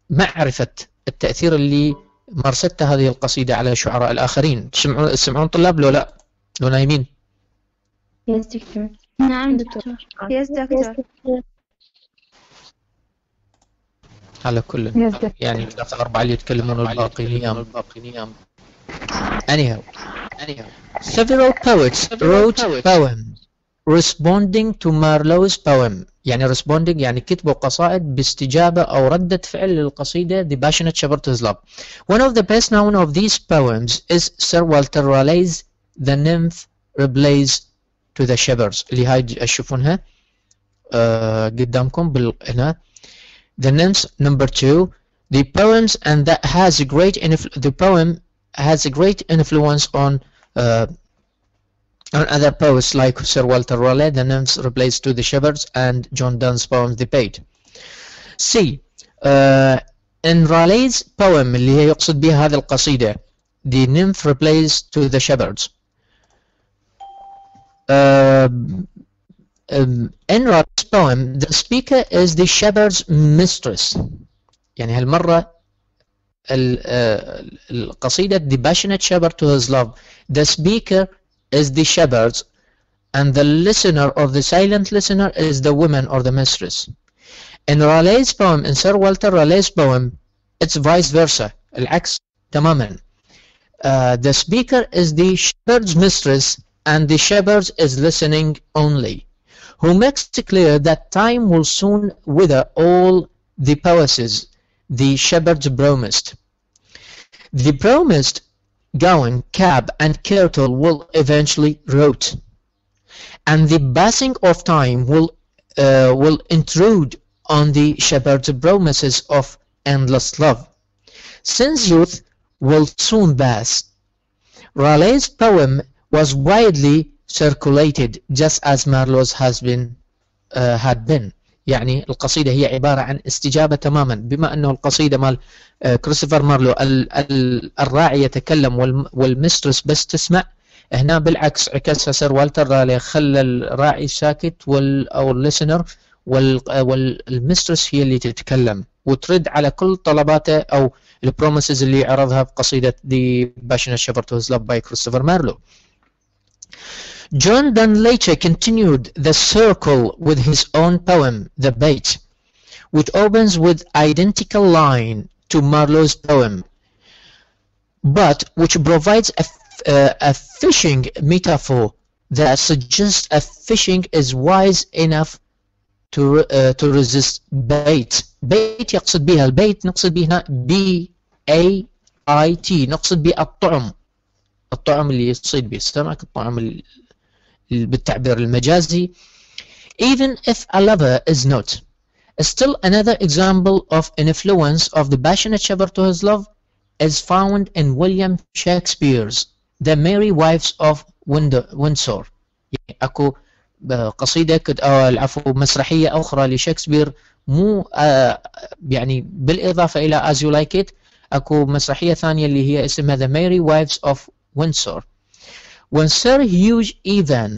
معرفة التأثير اللي مارسته هذه القصيدة على الشعراء الآخرين. تسمعون طلاب لو لا؟ لو نايمين؟ Yes دكتور. نعم دكتور. يس دكتور. على كل يعني داخل 4 اللي يتكلمون الباقي نيام. Anyhow, several poets wrote poems responding to Marlowe's poem. يعني responding يعني كتبوا قصائد باستجابة أو ردة فعل للقصيدة The Passionate Shepherd to His Love. One of the best known of these poems is Sir Walter Raleigh's The Nymph Replies to the Shepherds اللي هاي تشوفونها قدامكم هنا. The Nymphs number 2. The poems and that has a great the poem has a great influence on other poets like Sir Walter Raleigh. The Nymphs Replies to the Shepherds and John Donne's poems The Page. C. In Raleigh's poem اللي هي يقصد بها هذه القصيدة The Nymph Replies to the Shepherds. In Raleigh's poem the speaker is the shepherd's mistress. يعني هالمرة القصيدة The Passionate Shepherd to His Love, the speaker is the shepherd and the listener or the silent listener is the woman or the mistress. In Raleigh's poem, in Sir Walter Raleigh's poem, it's vice versa, العكس تماما. The speaker is the shepherd's mistress and the shepherd is listening only, who makes it clear that time will soon wither all the poeses the shepherds promised. The promised gown, cap and kirtle will eventually rot, and the passing of time will intrude on the shepherd's promises of endless love, since youth will soon pass. Raleigh's poem was widely circulated just as Marlowe's had been. يعني القصيدة هي عبارة عن استجابة تماما. بما أنه القصيدة مال كريستوفر مارلو الراعي يتكلم والمسترس بس تسمع، هنا بالعكس عكسها سير والتر رالي، خلى الراعي ساكت أو الليسنر والمسترس هي اللي تتكلم وترد على كل طلباته أو البروميسز اللي عرضها بقصيدة The Passionate Shepherd to His Love by Christopher Marlowe. John Donne later continued the circle with his own poem, The Bait, which opens with identical line to Marlowe's poem, but which provides a fishing metaphor that suggests a fishing is wise enough to resist bait. bait يقصد بها البيت، نقصد بها B-A-I-T، نقصد بها الطعم اللي يصيد به السمك، الطعم بالتعبير المجازي. Even if a lover is not. Still another example of influence of the passionate shepherd to his love is found in William Shakespeare's The Merry Wives of Windsor. يعني اكو قصيدة العفو مسرحية أخرى لشكسبير، مو يعني بالإضافة إلى As You Like It، اكو مسرحية ثانية اللي هي اسمها The Merry Wives of Windsor. When Sir Hugh Evan,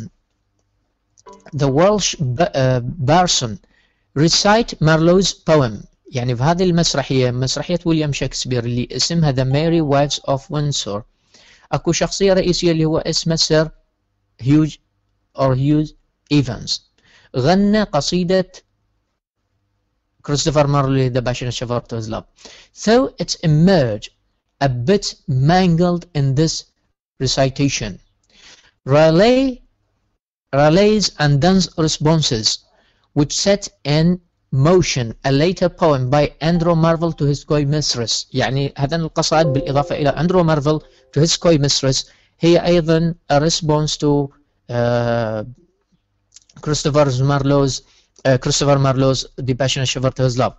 the Welsh parson, recite Marlowe's poem، يعني في هذه المسرحية مسرحية ويليام شكسبير اللي اسمها The Merry Wives of Windsor، اكو شخصية رئيسية اللي هو اسمه سير هيوج إيفانز، غنى قصيدة كريستوفر مارلو The Passionate Shepherd to His Love. So it's emerged a bit mangled in this recitation. Raleigh's and Donne's responses, which set in motion a later poem by Andrew Marvell to his coy mistress. يعني هذين القصائد بالإضافة إلى Andrew Marvell to his coy mistress هي أيضا a response to Christopher Marlowe's The Passionate Shepherd to His Love.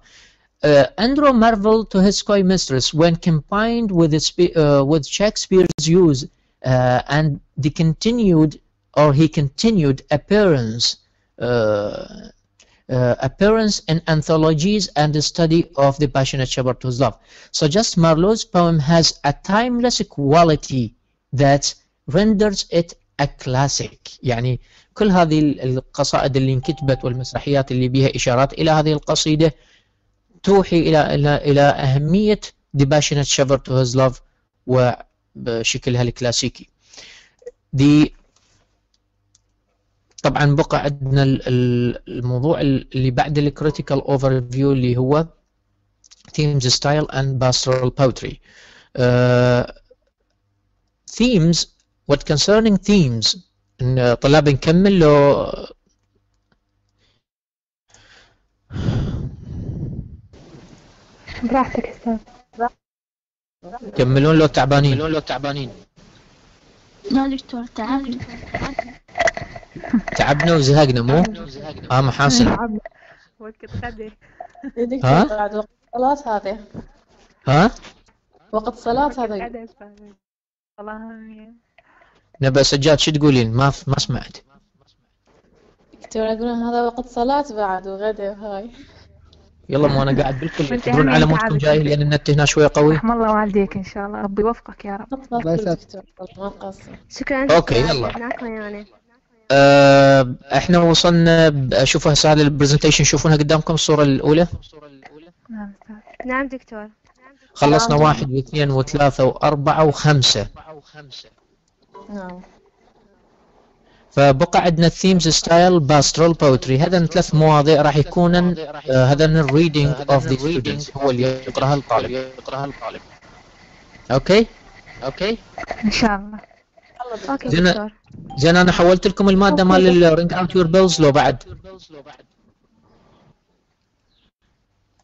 Andrew Marvell to his coy mistress, when combined with Shakespeare's use and the continued appearance in anthologies and the study of The Passionate Shepherd to His Love, suggests Marlowe's poem has a timeless quality that renders it a classic. يعني كل هذه القصائد اللي انكتبت والمسرحيات اللي بها إشارات إلى هذه القصيدة توحي إلى أهمية the passionate shiver to his love وبشكلها الكلاسيكي. طبعا بقى عندنا الموضوع اللي بعد الكريتيكال اوفر فيو اللي هو themes style and pastoral poetry. Themes, what concerning themes، إن طلاب نكمل لو براحتك أستاذ. كملون لو تعبانين؟ لا دكتور تعبنا. تعبنا وزهقنا مو؟ محاسن. وقت غدي. ها؟ بعد وقت صلاة هذه. ها؟ وقت صلاة هذا. والله نبأ سجاد شو تقولين؟ ما سمعت. دكتور أقول هذا وقت صلاة بعد وغدا وهاي. يلا مو انا قاعد بالكل تدرون على مودكم جاي لان النت هنا شويه قوي. رحم الله والديك ان شاء الله، ربي يوفقك يا رب. دكتور ما قصر. شكرا. اوكي يلا. يعني. احنا وصلنا اشوفوا هسه هذه البرزنتيشن شوفونها قدامكم الصوره الاولى. نعم دكتور. خلصنا 1 و2 و3 و4 و5. نعم. فبقى عندنا الثيمز ستايل باسترال بوتري. هذا 3 مواضيع راح يكون هذا الريدنج اوف ذا ستودنت هو اللي يقراها الطالب. اوكي ان شاء الله. اوكي دكتور. زين انا حولت لكم الماده مال الرينج اوت يور بيلز لو بعد.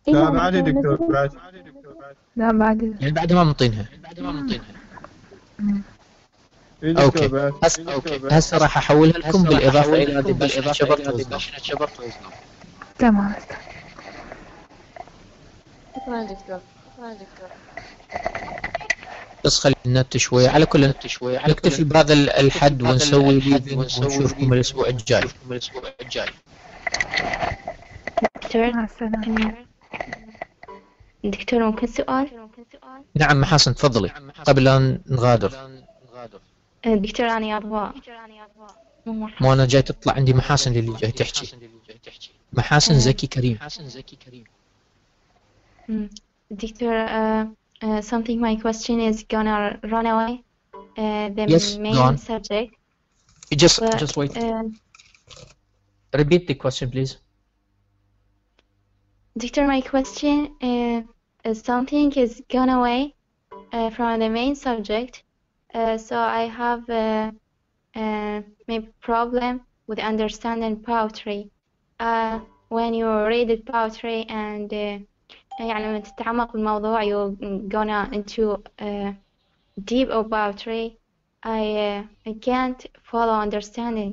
لا بعد دكتور بعد. لا بعد. يعني بعد ما منطينها. اوكي هسه راح احولها لكم بالاضافه الى هذه الشبر. تمام. شكرا دكتور. بس خلي النت شوي. على كل نكتفي بهذا الحد ونسوي ليفينج ونشوفكم الاسبوع الجاي. دكتور مع السلامة. دكتور ممكن سؤال؟ نعم محاسن تفضلي قبل ان نغادر. دكتور أنا أبغى مو أنا جاي تطلع عندي محاسن اللي جاي تحكي. محاسن زكي كريم. دكتور something my question is gonna run away. The Yes, main go on. subject. Just wait. Repeat the question please. Doctor, my question is something is gone away from the main subject. So I have maybe problem with understanding poetry. When you read the poetry and يعني لما تتعمق بالموضوع you gonna into deep of poetry. I can't follow understanding.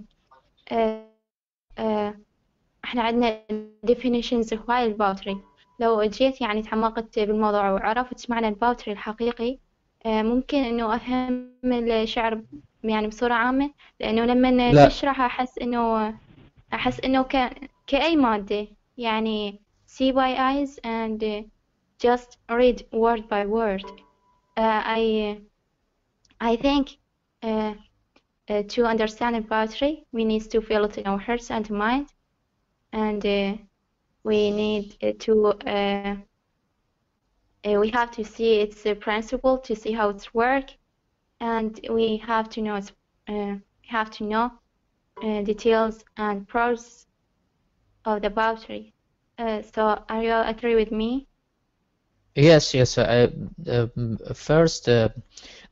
احنا عندنا definitions هواي للباوتري. لو جيت يعني تعمقت بالموضوع وعرفت معنى الباوتري الحقيقي ممكن انه افهم الشعر يعني بصورة عامة، لانه لما تشرح احس انه كأي مادة يعني see by eyes and just read word by word. I think to understand poetry we need to feel it in our hearts and mind. And we need to we have to see its principle to see how it's work, and we have to know details and pros of the poetry. So are you agree with me? Yes. First,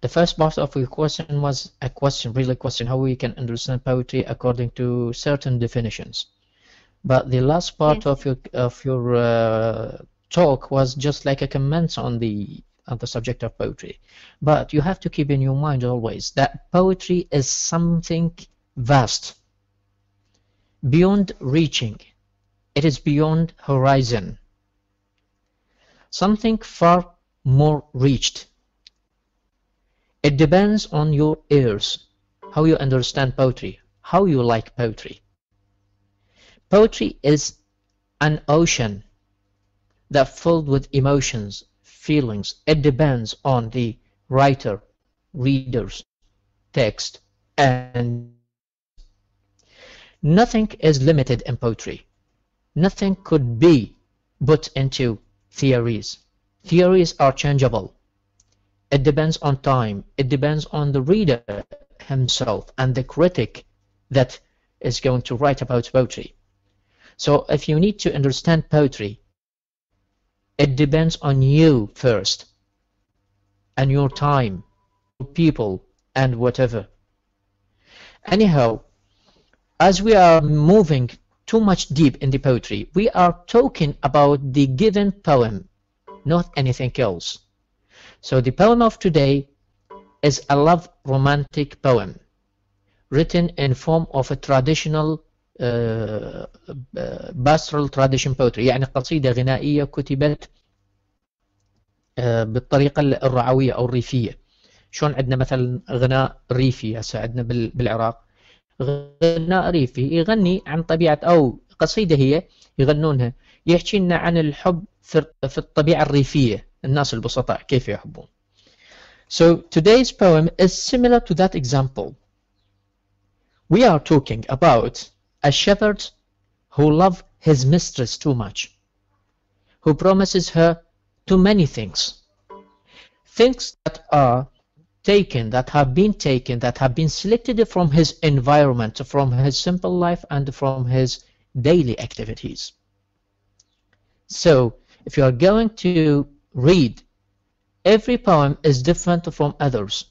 the first part of your question was a question, really question, how we can understand poetry according to certain definitions. But the last part of your talk was just like a comment on the subject of poetry. But you have to keep in your mind always that poetry is something vast, beyond reaching. It is beyond horizon. Something far more reached. It depends on your ears, how you understand poetry, how you like poetry. Poetry is an ocean that filled with emotions, feelings. It depends on the writer, readers, text, and nothing is limited in poetry. Nothing could be put into theories. Theories are changeable. It depends on time. It depends on the reader himself and the critic that is going to write about poetry. So if you need to understand poetry, it depends on you first, and your time, people, and whatever. Anyhow, as we are moving too much deep in the poetry, we are talking about the given poem, not anything else. So the poem of today is a love romantic poem written in form of a traditional pastoral tradition poetry، يعني قصيدة غنائية كتبت بالطريقة الرعوية أو الريفية. شلون عندنا مثلا غناء ريفي هسه عندنا بالعراق، غناء ريفي يغني عن طبيعة، أو قصيدة هي يغنونها يحكي لنا عن الحب في الطبيعة الريفية، الناس البسطاء كيف يحبون. So today's poem is similar to that example. We are talking about a shepherd who loves his mistress too much, who promises her too many things. Things that are taken, that have been selected from his environment, from his simple life and from his daily activities. So if you are going to read, every poem is different from others.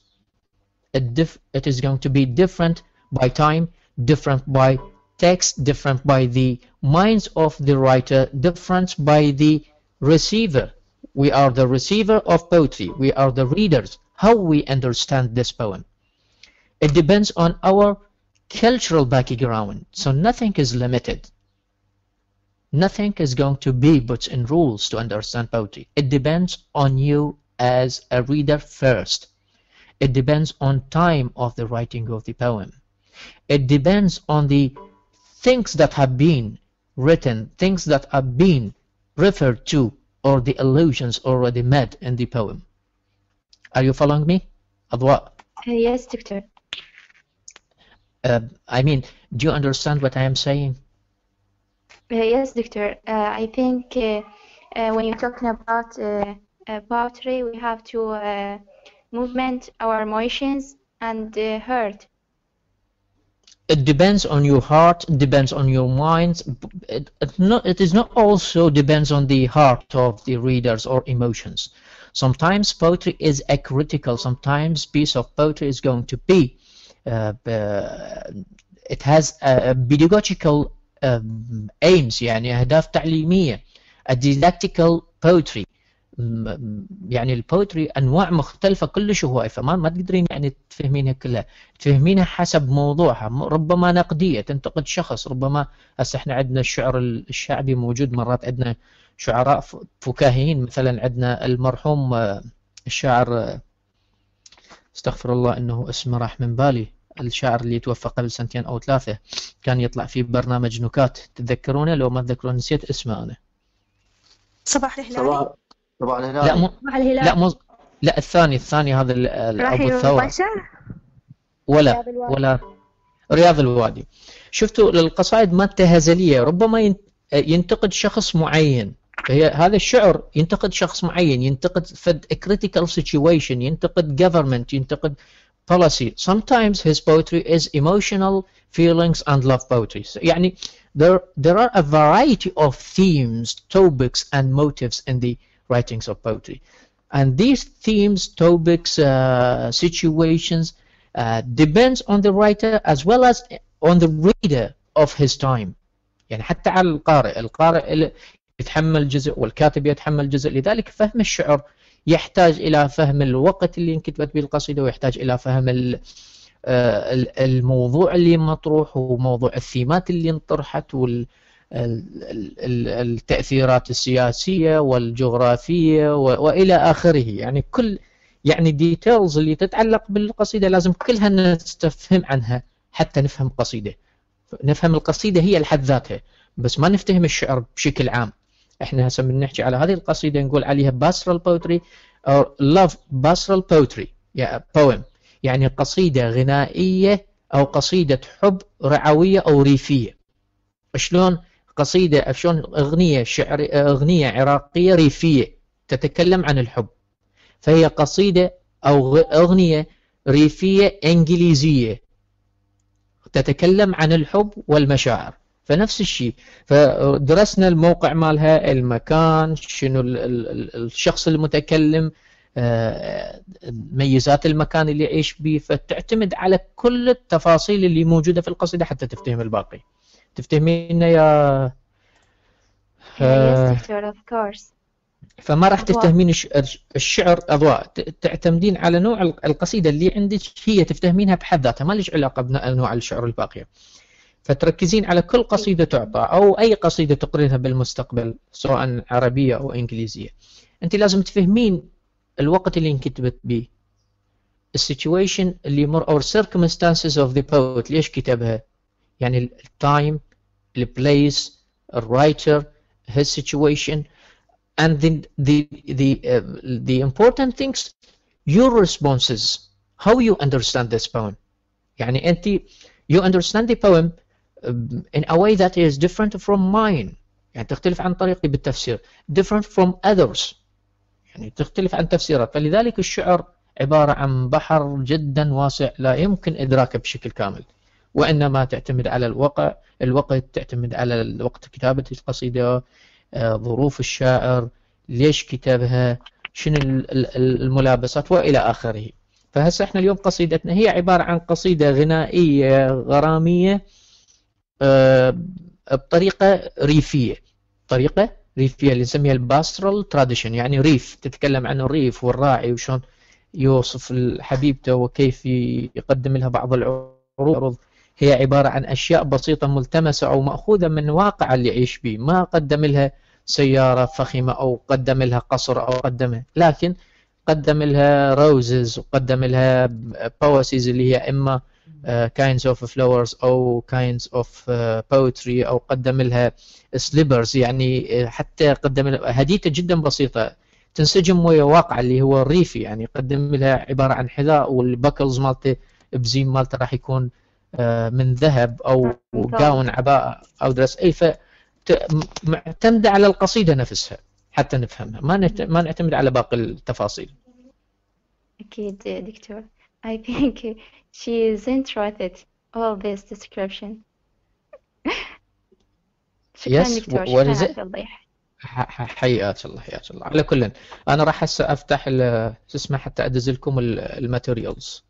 It is going to be different by time, different by text, different by the minds of the writer, different by the receiver. We are the receiver of poetry. We are the readers. How we understand this poem, it depends on our cultural background. So nothing is limited. Nothing is going to be put in rules to understand poetry. It depends on you as a reader first. It depends on time of the writing of the poem. It depends on the things that have been written, things that have been referred to, or the allusions already made in the poem. Are you following me, Adwa? Yes, Doctor. I mean, do you understand what I am saying? Yes, Doctor. I think when you're talking about poetry, we have to movement our emotions and heart. It depends on your heart, it depends on your mind. It is not also depends on the heart of the readers or emotions. Sometimes poetry is a critical, sometimes piece of poetry is going to be, it has a pedagogical aims، يعني أهداف تعليمية. A didactical poetry، يعني البوتري أنواع مختلفة كلش هواية، فما تقدرين يعني تفهمينها كلها، تفهمينها حسب موضوعها. ربما نقدية تنتقد شخص، ربما هسه احنا عندنا الشعر الشعبي موجود، مرات عندنا شعراء فكاهيين، مثلا عندنا المرحوم الشاعر، استغفر الله انه اسمه راح من بالي، الشاعر اللي توفى قبل 2 أو 3 كان يطلع في برنامج نكات، تتذكرونه؟ لو ما تذكرون نسيت اسمه انا. صباح الهلالي. صباح الهلالي. لا الثاني هذا ابو الثوره، ولا رياض الوادي. شفتوا القصائد مالته هزليه، ربما ينتقد شخص معين، هذا الشعر ينتقد شخص معين، ينتقد فد critical situation، ينتقد government، ينتقد policy. Sometimes his poetry is emotional feelings and love poetry. So, يعني there are a variety of themes, topics and motives in the writings of poetry, and these themes, topics, situations depends on the writer as well as on the reader of his time. يعني حتى على القارئ يتحمل جزء والكاتب يتحمل جزء، لذلك فهم الشعر يحتاج إلى فهم الوقت اللي انكتبت به القصيدة، ويحتاج إلى فهم الموضوع اللي مطروح، وموضوع الثيمات اللي انطرحت، والتأثيرات السياسية والجغرافية وإلى آخره. يعني كل يعني ديتيلز اللي تتعلق بالقصيدة لازم كلها نستفهم عنها حتى نفهم قصيدة. نفهم القصيدة هي لحد ذاتها، بس ما نفتهم الشعر بشكل عام. احنا هسه بنحكي على هذه القصيدة نقول عليها pastoral poetry أو love pastoral poetry، يعني poem، يعني قصيدة غنائية أو قصيدة حب رعوية أو ريفية. شلون قصيدة شلون أغنية شعر أغنية عراقية ريفية تتكلم عن الحب، فهي قصيدة أو أغنية ريفية إنجليزية تتكلم عن الحب والمشاعر. فنفس الشيء، فدرسنا الموقع مالها، المكان، شنو الشخص المتكلم، ميزات المكان اللي يعيش به، فتعتمد على كل التفاصيل اللي موجودة في القصيدة حتى تفتهم الباقي. تفتهمين يا Yes دكتور of course. فما راح أضواء. تفتهمين الشعر أضواء، تعتمدين على نوع القصيدة اللي عندك هي تفتهمينها بحد ذاتها، ما ليش علاقة بأنواع الشعر الباقية. فتركزين على كل قصيدة تعطى أو أي قصيدة تقرينها بالمستقبل سواء عربية أو إنجليزية، أنت لازم تفهمين الوقت اللي انكتبت به، السيتويشن اللي يمر أو circumstances of the poet، ليش كتبها، يعني التايم، البليس، الرايتر، his situation, and the important things your responses, how you understand this poem. يعني أنت you understand the poem in a way that is different from mine، يعني تختلف عن طريقي بالتفسير، different from others، يعني تختلف عن تفسيرات. فلذلك الشعر عبارة عن بحر جدا واسع لا يمكن إدراكه بشكل كامل، وإنما تعتمد على الوقت تعتمد على وقت كتابة القصيدة، ظروف الشاعر، ليش كتبها، شنو الملابسات وإلى آخره. فهسه احنا اليوم قصيدتنا هي عبارة عن قصيدة غنائية غرامية بطريقة ريفية، طريقة ريفية اللي نسميها الباسترال تراديشن، يعني ريف، تتكلم عن الريف والراعي وشون يوصف حبيبته وكيف يقدم لها بعض العروض. هي عبارة عن أشياء بسيطة ملتمسة أو مأخوذة من واقع اللي يعيش به، ما قدم لها سيارة فخمة أو قدم لها قصر أو قدمها، لكن قدم لها روزز وقدم لها بواسيز اللي هي إما kinds of flowers أو kinds of poetry، أو قدم لها slippers، يعني حتى قدم لها هديته جدا بسيطة تنسجم ويا واقع اللي هو الريفي، يعني قدم لها عبارة عن حذاء والبكلز مالته بزيم مالته راح يكون من ذهب أو جاون عباءة أو درس أي، معتمدة على القصيدة نفسها حتى نفهمها، ما نعتمد على باقي التفاصيل. أكيد دكتور. I think she is interested all this description. شكرا دكتور، شكرا على التوضيح. حياك الله حياك الله. على كل أنا راح هسه أفتح اسمه حتى أدز لكم الماتيريالز.